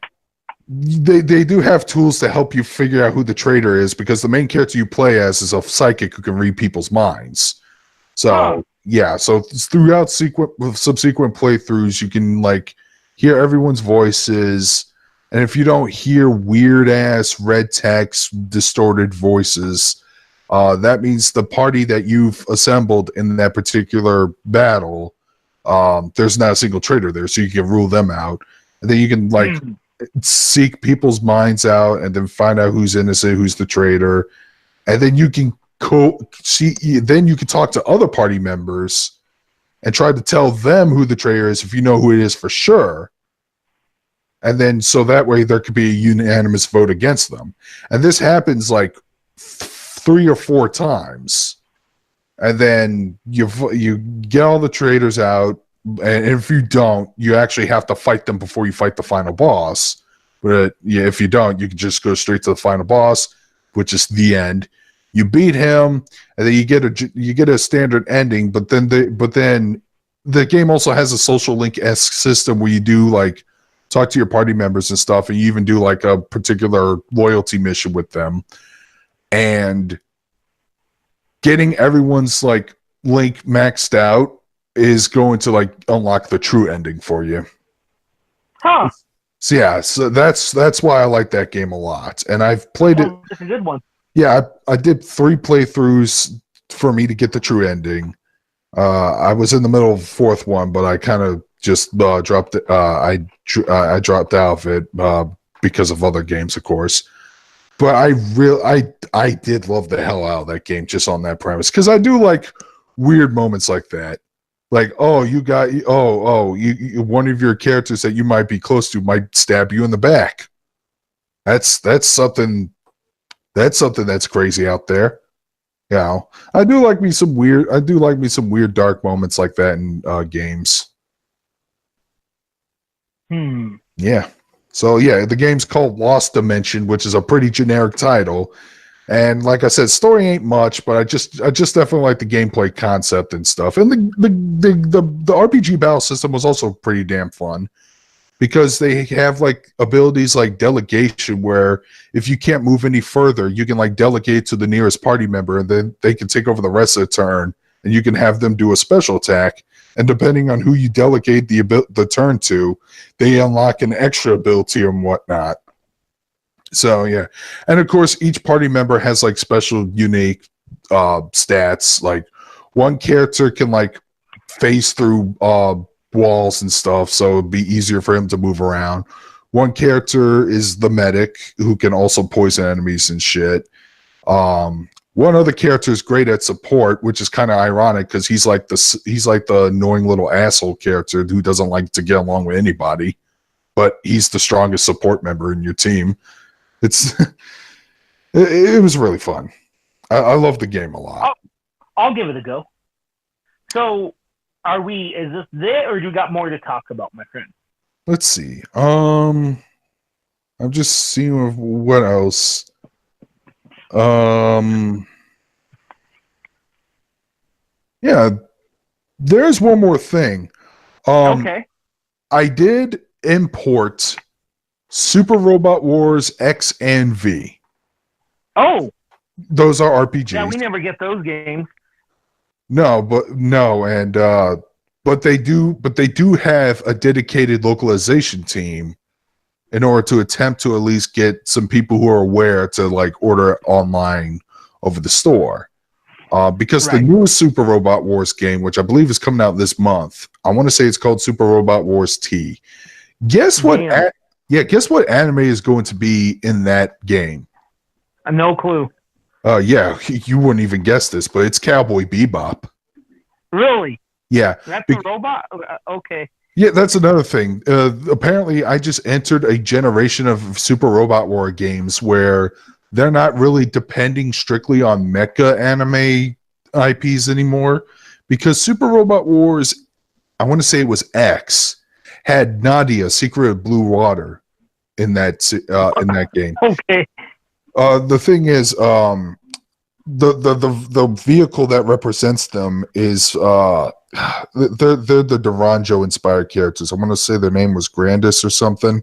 they do have tools to help you figure out who the traitor is, because the main character you play as is a psychic who can read people's minds. So yeah, so throughout subsequent playthroughs, you can like hear everyone's voices, and if you don't hear weird ass red text, distorted voices, that means the party that you've assembled in that particular battle, there's not a single traitor there, so you can rule them out, and then you can like seek people's minds out, and then find out who's innocent, who's the traitor, and then you can then you can talk to other party members and try to tell them who the traitor is if you know who it is for sure. And then so that way there could be a unanimous vote against them. And this happens like 3 or 4 times. And then you get all the traitors out, and if you don't, you actually have to fight them before you fight the final boss. But yeah, if you don't, you can just go straight to the final boss, which is the end. You beat him, and then you get a standard ending. But then the game also has a social link-esque system where you do like talk to your party members and stuff, and you even do like a particular loyalty mission with them. And getting everyone's like link maxed out is going to like unlock the true ending for you. Huh. So yeah, so that's why I like that game a lot, and I've played it. It's a good one. Yeah, I did 3 playthroughs for me to get the true ending. I was in the middle of the 4th one, but I kind of just dropped it. I dropped out of it because of other games, of course. But I did love the hell out of that game just on that premise, because I do like weird moments like that. Like, oh, you one of your characters that you might be close to might stab you in the back. That's something that's crazy out there. You know, I do like me some weird dark moments like that in games. Yeah. So yeah, the game's called Lost Dimension, which is a pretty generic title. And like I said, story ain't much, but I just definitely like the gameplay concept and stuff. And the RPG battle system was also pretty damn fun, because they have like abilities like delegation, where if you can't move any further, you can like delegate to the nearest party member, and then they can take over the rest of the turn, and you can have them do a special attack. And depending on who you delegate the turn to, they unlock an extra ability and whatnot. So yeah, and of course each party member has like special unique stats. Like one character can like phase through walls and stuff, so it'd be easier for him to move around. One character is the medic, who can also poison enemies and shit. One other character is great at support, which is kind of ironic, because he's like the annoying little asshole character who doesn't like to get along with anybody, but he's the strongest support member in your team. It was really fun. I love the game a lot. I'll give it a go. So, is this it, or do you got more to talk about, my friend? Let's see. I'm just seeing what else. Yeah, there's one more thing. Okay. I did import Super Robot Wars X and V. Oh, those are RPGs. Yeah, we never get those games. But they do have a dedicated localization team in order to attempt to at least get some people who are aware to like order it online over the store. Because the newest Super Robot Wars game, which I believe is coming out this month, I want to say it's called Super Robot Wars T. Guess what? Guess what anime is going to be in that game? No clue. Yeah, you wouldn't even guess this, but it's Cowboy Bebop. Really? Yeah. That's a robot? Okay. Yeah, that's another thing. Apparently, I just entered a generation of Super Robot War games where they're not really depending strictly on mecha anime IPs anymore, because Super Robot Wars, I want to say it was X, had Nadia, Secret of Blue Water, in that game. Okay. The thing is, the vehicle that represents them is they're the Durango inspired characters. I want to say their name was Grandis or something.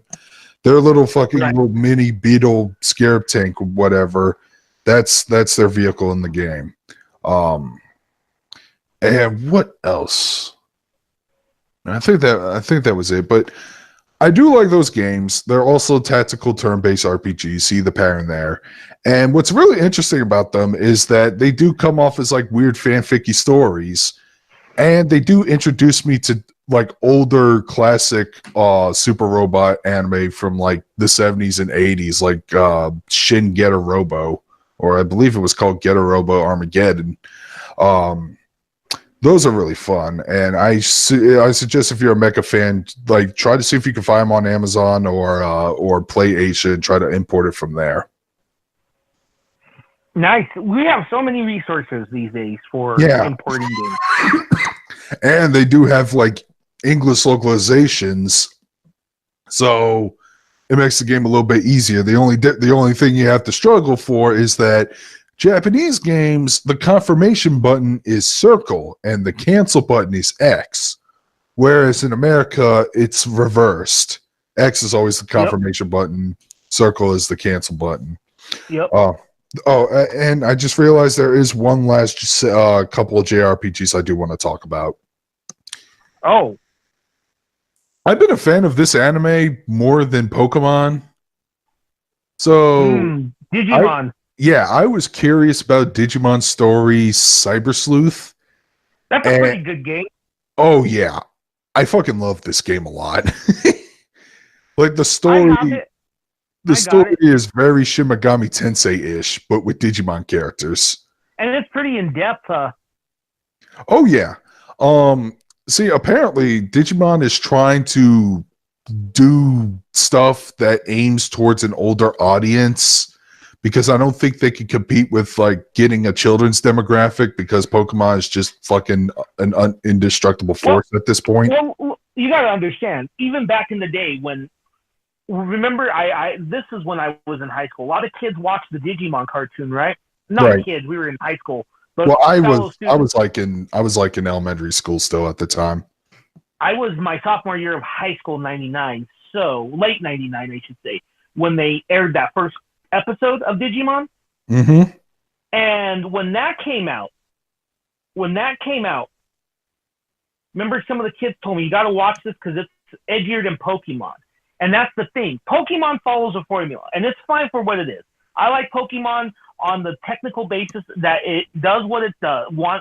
They're a little little mini beetle scarab tank or whatever. That's their vehicle in the game. And what else? I think that was it. But I do like those games. They're also tactical turn-based RPGs. See the pattern there. And what's really interesting about them is that they do come off as like weird fanficky stories, and they do introduce me to like older classic super robot anime from like the 70s and 80s, like Shin Getter Robo, or I believe it was called Getter Robo Armageddon. Those are really fun, and I suggest if you're a mecha fan, like try to see if you can find them on Amazon or Play Asia and try to import it from there. Nice. We have so many resources these days for importing games. And they do have like English localizations, so it makes the game a little bit easier. The only thing you have to struggle for is that Japanese games, the confirmation button is circle and the cancel button is X, whereas in America it's reversed. X is always the confirmation button, circle is the cancel button. Yep. And I just realized there is one last couple of JRPGs I do want to talk about. Oh. I've been a fan of this anime more than Pokemon. So Digimon. I was curious about Digimon Story Cyber Sleuth. That's a pretty good game. Oh yeah. I fucking love this game a lot. Like the story is very Shin Megami Tensei-ish, but with Digimon characters. And it's pretty in-depth. Oh yeah. See, apparently Digimon is trying to do stuff that aims towards an older audience, because I don't think they can compete with like getting a children's demographic, because Pokemon is just fucking an indestructible force at this point. Well, you got to understand, even back in the day remember, this is when I was in high school. A lot of kids watched the Digimon cartoon, right? Not kids, we were in high school. But I was like in elementary school still at the time. I was my sophomore year of high school, 99, so late 99, I should say, when they aired that first episode of Digimon. Mm-hmm. And when that came out, remember some of the kids told me, you got to watch this because it's edgier than Pokemon. And that's the thing. Pokemon follows a formula, and it's fine for what it is. I like Pokemon on the technical basis that it does what it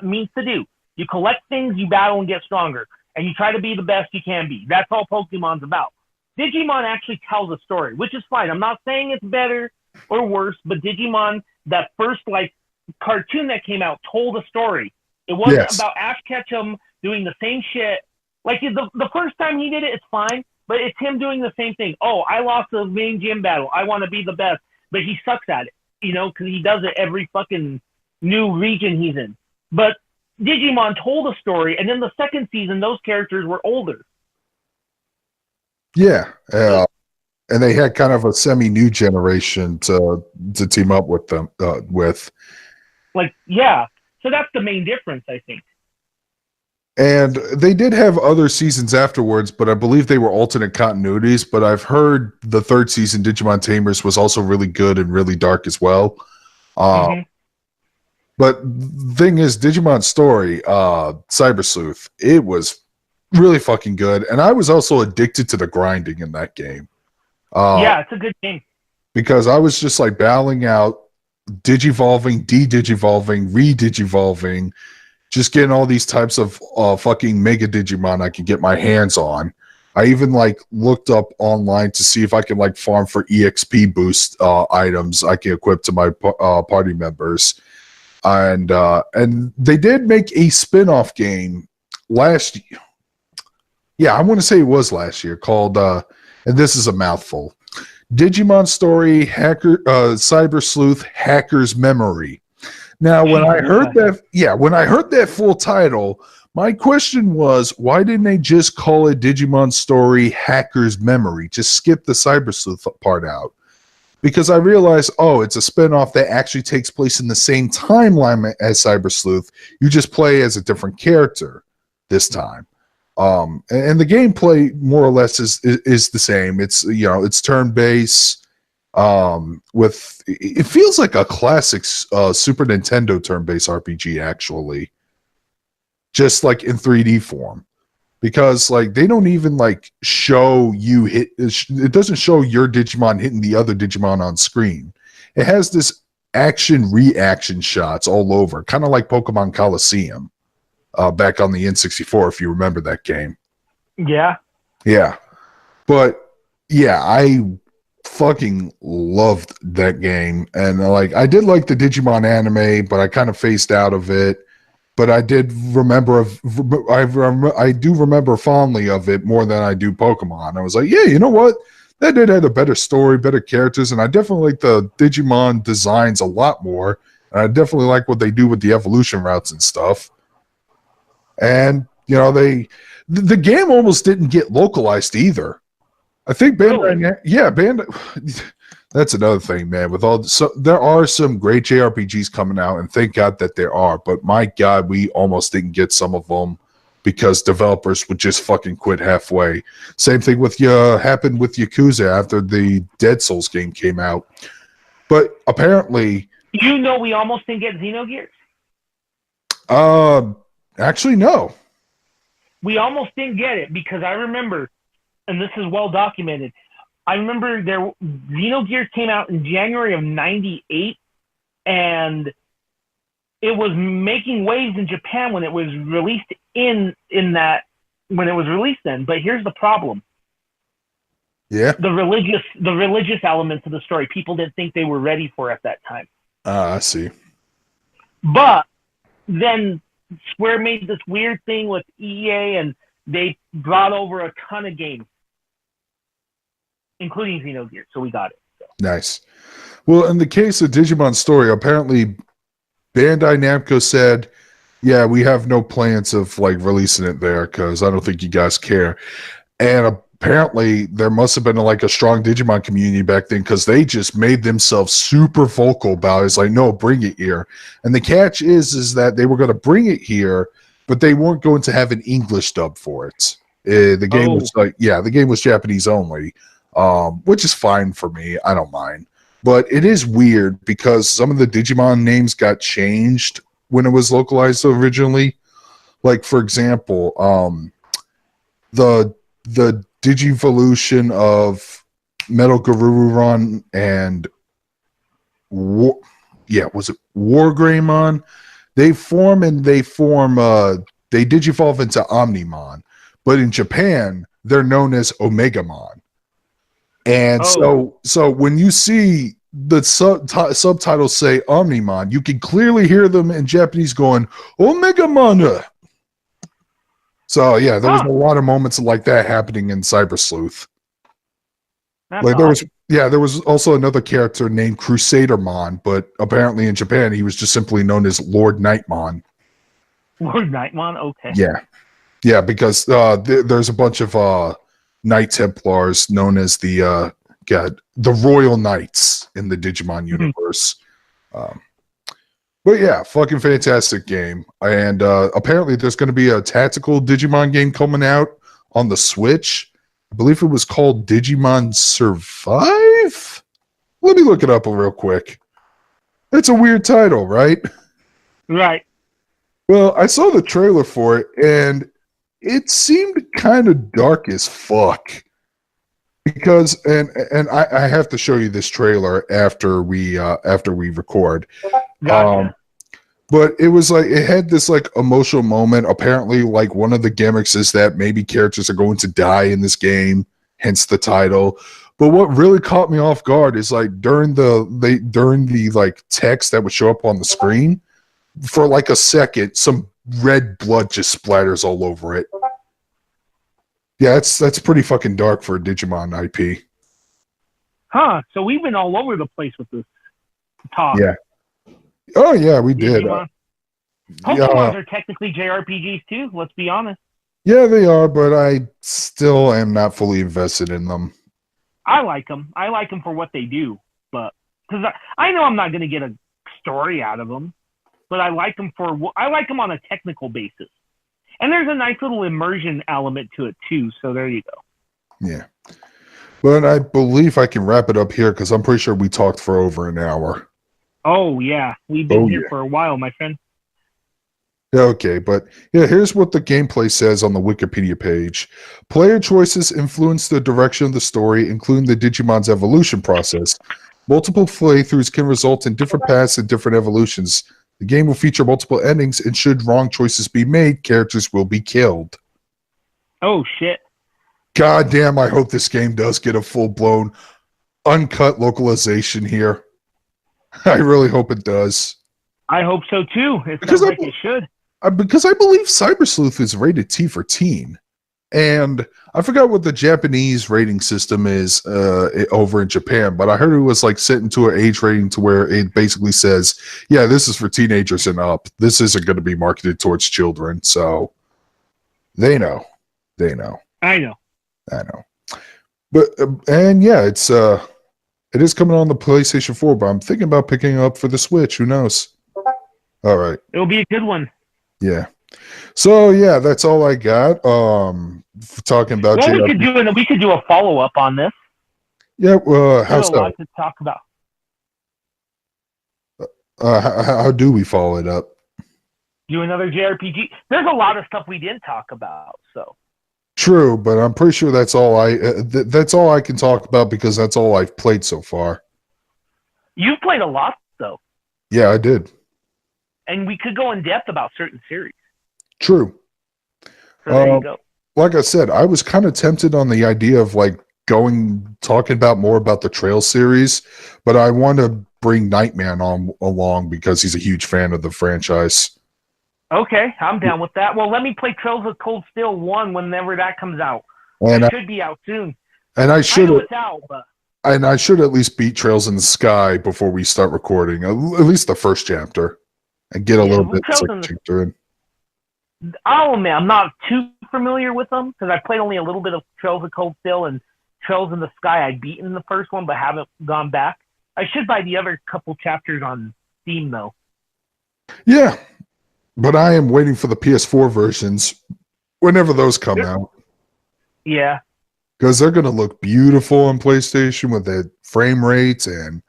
means to do. You collect things, you battle and get stronger, and you try to be the best you can be. That's all Pokemon's about. Digimon actually tells a story, which is fine. I'm not saying it's better or worse, but Digimon, that first like cartoon that came out, told a story. It wasn't about Ash Ketchum doing the same shit. Like the first time he did it, it's fine, but it's him doing the same thing. Oh, I lost the main gym battle. I want to be the best, but he sucks at it. Because he does it every fucking new region he's in. But Digimon told a story, and then the second season, those characters were older. Yeah, and they had kind of a semi-new generation to team up with them with. Like, yeah, so that's the main difference, I think. And they did have other seasons afterwards, but I believe they were alternate continuities. But I've heard the third season, Digimon Tamers, was also really good and really dark as well. But the thing is, Digimon Story, Cyber Sleuth, it was really fucking good. And I was also addicted to the grinding in that game. Yeah, it's a good game. Because I was just like battling out, digivolving, de-digivolving, re-digivolving, just getting all these types of fucking Mega Digimon I could get my hands on. I even like looked up online to see if I can like farm for EXP boost items I can equip to my party members. And they did make a spin-off game last year. Yeah, I want to say it was last year, called and this is a mouthful, Digimon Story Cyber Sleuth Hacker's Memory. Now, when I heard that full title, my question was, why didn't they just call it Digimon Story Hacker's Memory? Just skip the Cyber Sleuth part out. Because I realized, it's a spinoff that actually takes place in the same timeline as Cyber Sleuth. You just play as a different character this time. And the gameplay more or less is the same. It's turn-based. With it feels like a classic Super Nintendo turn-based RPG actually. just like in 3D form. Because like they don't even like show you hit it doesn't show your Digimon hitting the other Digimon on screen. It has this action reaction shots all over, kind of like Pokemon Coliseum back on the N64, if you remember that game. Yeah. Yeah. But yeah, I fucking loved that game. And like I did like the Digimon anime, but I kind of phased out of it. But I did remember I do remember fondly of it more than I do Pokemon. I was like, yeah, you know what? That did have a better story, better characters, and I definitely like the Digimon designs a lot more. And I definitely like what they do with the evolution routes and stuff. And you know, the game almost didn't get localized either. I think Bandai, yeah, Bandai. That's another thing, man. With all so there are some great JRPGs coming out, and thank God that there are. But my God, we almost didn't get some of them because developers would just fucking quit halfway. Same thing with happened with Yakuza after the Dead Souls game came out. But apparently, you know, we almost didn't get Xenogears. Actually, no. We almost didn't get it because I remember, and this is well documented. I remember Xenogears came out in January of '98, and it was making waves in Japan when it was released when it was released then. But here's the problem. Yeah. The religious elements of the story, people didn't think they were ready for at that time. I see. But then Square made this weird thing with EA, and they brought over a ton of games, including Xenogears, so we got it. So. Nice. Well, in the case of Digimon Story, apparently Bandai Namco said, yeah, we have no plans of like releasing it there because I don't think you guys care. And apparently there must have been like a strong Digimon community back then because they just made themselves super vocal about it. It's like, no, bring it here. And the catch is that they were going to bring it here, but they weren't going to have an English dub for it. The game was like, yeah, the game was Japanese only. Which is fine for me. I don't mind. But it is weird because some of the Digimon names got changed when it was localized originally. Like, for example, the Digivolution of Metal Garururan and was it Wargreymon? They digivolve into Omnimon. But in Japan, they're known as Omegamon. And so when you see the subtitles say Omnimon, you can clearly hear them in Japanese going, Omegamon. So yeah, there was a lot of moments like that happening in Cyber Sleuth. Like there was also another character named Crusadermon, but apparently in Japan he was just simply known as Lord Nightmon. Lord Nightmon, okay. Yeah, because there's a bunch of Knight Templars known as the Royal Knights in the Digimon universe. But yeah, fucking fantastic game. And apparently there's going to be a tactical Digimon game coming out on the Switch. I believe it was called Digimon Survive? Let me look it up real quick. It's a weird title, right? Right. Well, I saw the trailer for it, and it seemed kind of dark as fuck. Because and I have to show you this trailer after we record. Gotcha. But it was like it had this like emotional moment. Apparently, like one of the gimmicks is that maybe characters are going to die in this game, hence the title. But what really caught me off guard is like during the like text that would show up on the screen, for like a second, some red blood just splatters all over it. Yeah, that's pretty fucking dark for a Digimon IP. Huh, so we've been all over the place with this talk. Yeah. Oh, yeah, we did. Pokemon are technically JRPGs too, let's be honest. Yeah, they are, but I still am not fully invested in them. I like them. I like them for what they do, but because I know I'm not going to get a story out of them, but I like them on a technical basis. And there's a nice little immersion element to it too, so there you go. Yeah. But I believe I can wrap it up here because I'm pretty sure we talked for over an hour. Oh, yeah. We've been here for a while, my friend. Okay, but yeah, here's what the gameplay says on the Wikipedia page. Player choices influence the direction of the story, including the Digimon's evolution process. Multiple playthroughs can result in different paths and different evolutions. The game will feature multiple endings, and should wrong choices be made, characters will be killed. Oh shit! God damn, I hope this game does get a full-blown, uncut localization here. I really hope it does. I hope so too. It Because sounds like it should. because I believe Cyber Sleuth is rated T for teen. And I forgot what the Japanese rating system is over in Japan, but I heard it was like set into an age rating to where it basically says, yeah, this is for teenagers and up. This isn't going to be marketed towards children. So they know. They know. I know. I know. But, and yeah, it is coming on the PlayStation 4, but I'm thinking about picking it up for the Switch. Who knows? All right. It'll be a good one. Yeah. So yeah, that's all I got. Talking about well, we could do a follow up on this. Yeah. How There's so? a lot to talk about. How do we follow it up? Do another JRPG. There's a lot of stuff we didn't talk about. So true, but I'm pretty sure that's all that's all I can talk about because that's all I've played so far. You've played a lot, though. Yeah, I did. And we could go in depth about certain series. True. So there you go. Like I said, I was kind of tempted on the idea of like talking about more about the Trail series, but I want to bring Nightman along because he's a huge fan of the franchise. Okay, I'm down with that. Well, let me play Trails of Cold Steel 1 whenever that comes out. And it should be out soon. And I should. I know it's out, but. And I should at least beat Trails in the Sky before we start recording, at least the first chapter, and get a little bit in. Oh man, I'm not too familiar with them because I played only a little bit of Trails of Cold Steel and Trails in the Sky. I'd beaten the first one, but haven't gone back. I should buy the other couple chapters on Steam though. Yeah, but I am waiting for the PS4 versions whenever those come out. Yeah. Because they're going to look beautiful on PlayStation with the frame rates and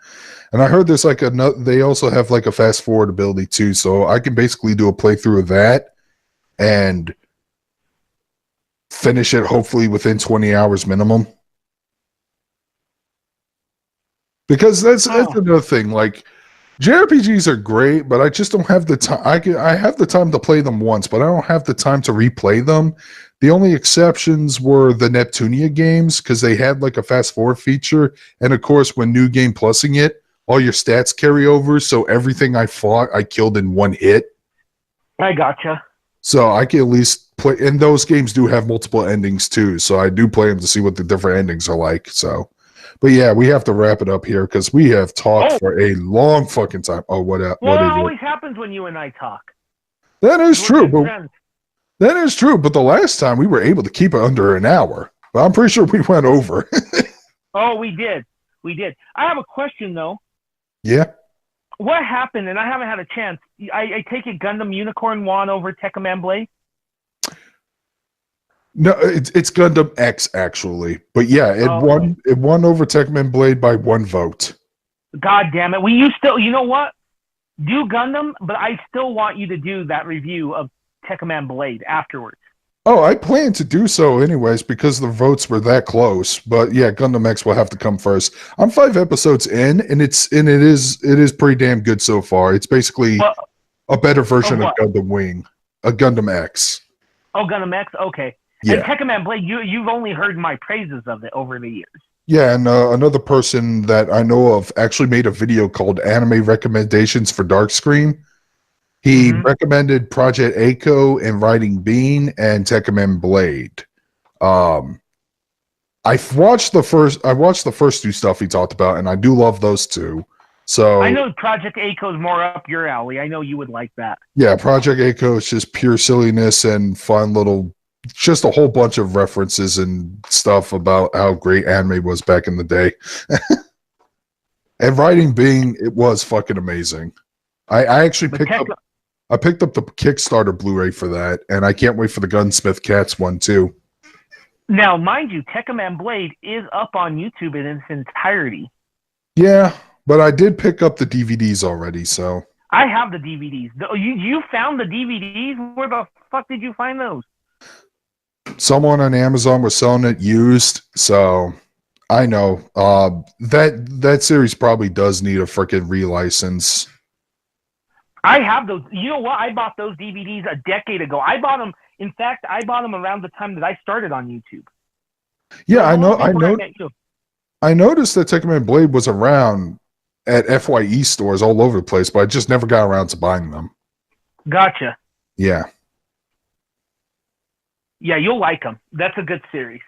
I heard there's like they also have like a fast forward ability too, so I can basically do a playthrough of that and finish it hopefully within 20 hours minimum. Because that's another thing. Like JRPGs are great, but I just don't have the time. I have the time to play them once, but I don't have the time to replay them. The only exceptions were the Neptunia games because they had like a fast forward feature, and of course, when New Game Plusing it, all your stats carry over, so everything I fought, I killed in one hit. I gotcha. So I can at least play, and those games do have multiple endings too, so I do play them to see what the different endings are like. So, but yeah, we have to wrap it up here because we have talked for a long fucking time. Oh, what it always happens when you and I talk. That is true, but that is true. But the last time we were able to keep it under an hour, but I'm pretty sure we went over. Oh, we did. We did. I have a question though. Yeah. What happened? And I haven't had a chance. I take it Gundam Unicorn won over Tekkaman Blade? No, it's Gundam X actually. But yeah, it won over Tekkaman Blade by 1 vote. God damn it. You know what? Do Gundam, but I still want you to do that review of Tekkaman Blade afterwards. Oh, I plan to do so anyways because the votes were that close. But yeah, Gundam X will have to come first. I'm 5 episodes in, and it is pretty damn good so far. It's basically a better version of Gundam Wing, a Gundam X. Oh, Gundam X, okay. Yeah. And Tekkaman Blade, you've only heard my praises of it over the years. Yeah, and another person that I know of actually made a video called Anime Recommendations for Darkscream. He recommended Project Echo and Riding Bean and Tekkaman Blade. I watched the first 2 stuff he talked about, and I do love those 2. So I know Project Echo is more up your alley. I know you would like that. Yeah, Project Echo is just pure silliness and fun little, just a whole bunch of references and stuff about how great anime was back in the day. And Riding Bean, it was fucking amazing. I actually picked up the Kickstarter Blu-ray for that, and I can't wait for the Gunsmith Cats one too. Now, mind you, Tekkaman Blade is up on YouTube in its entirety. Yeah, but I did pick up the DVDs already, so. I have the DVDs. You found the DVDs? Where the fuck did you find those? Someone on Amazon was selling it used, so I know. That series probably does need a freaking relicense. I have those. You know what? I bought those DVDs a decade ago. I bought them. In fact, I bought them around the time that I started on YouTube. Yeah, I know. I noticed that Tekken Man Blade was around at FYE stores all over the place, but I just never got around to buying them. Gotcha. Yeah. Yeah, you'll like them. That's a good series.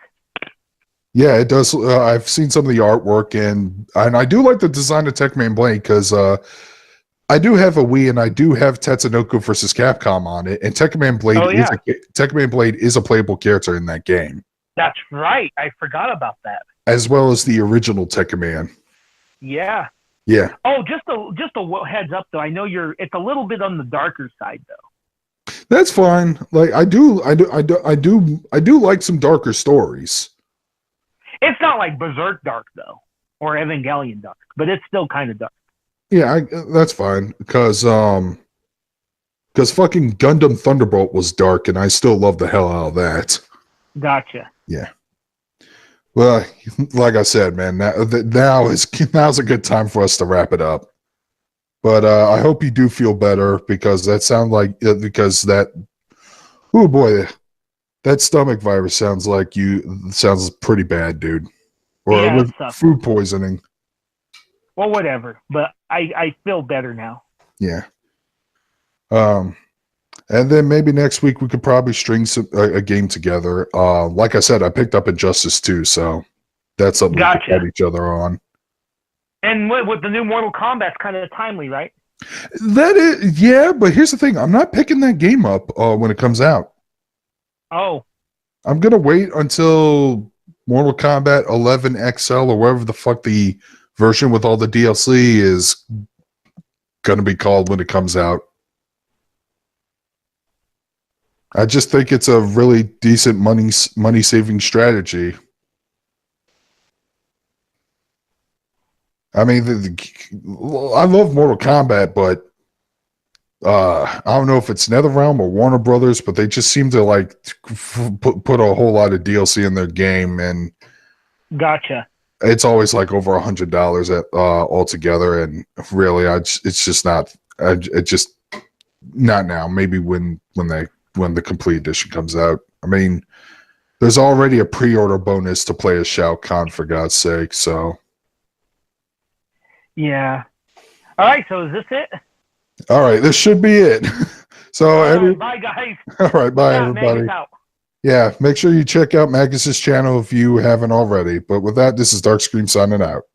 Yeah, it does. I've seen some of the artwork, and I do like the design of Tekken Man Blade because I do have a Wii, and I do have Tatsunoko versus Capcom on it, and Tekken Man Blade Tekken Man Blade is a playable character in that game. That's right. I forgot about that. As well as the original Tekken Man. Yeah. Yeah. Oh, just a heads up though. I know it's a little bit on the darker side though. That's fine. Like I do like some darker stories. It's not like Berserk dark though, or Evangelion dark, but it's still kind of dark. Yeah, that's fine because fucking Gundam Thunderbolt was dark, and I still love the hell out of that. Gotcha. Yeah. Well, like I said, man, now's a good time for us to wrap it up. But I hope you do feel better because that oh boy, that stomach virus sounds pretty bad, dude. Or yeah, food poisoning. Well, whatever. But I feel better now. Yeah. And then maybe next week we could probably string a game together. Like I said, I picked up Injustice 2, so that's something we could fight each other on. And with the new Mortal Kombat's kind of timely, right? That is, yeah, but here's the thing. I'm not picking that game up when it comes out. Oh. I'm going to wait until Mortal Kombat 11 XL or whatever the fuck the version with all the DLC is going to be called when it comes out. I just think it's a really decent money-saving strategy. I mean, I love Mortal Kombat, but I don't know if it's NetherRealm or Warner Brothers, but they just seem to like put a whole lot of DLC in their game, and gotcha. It's always like over $100 altogether, and really, it's just not. It just not now. Maybe when the complete edition comes out. I mean, there's already a pre-order bonus to play as Shao Kahn, for God's sake, so. Yeah. All right, so is this it? All right, this should be it. So, bye, guys. All right, bye, everybody. Yeah, make sure you check out Magus's channel if you haven't already. But with that, this is Darkscream signing out.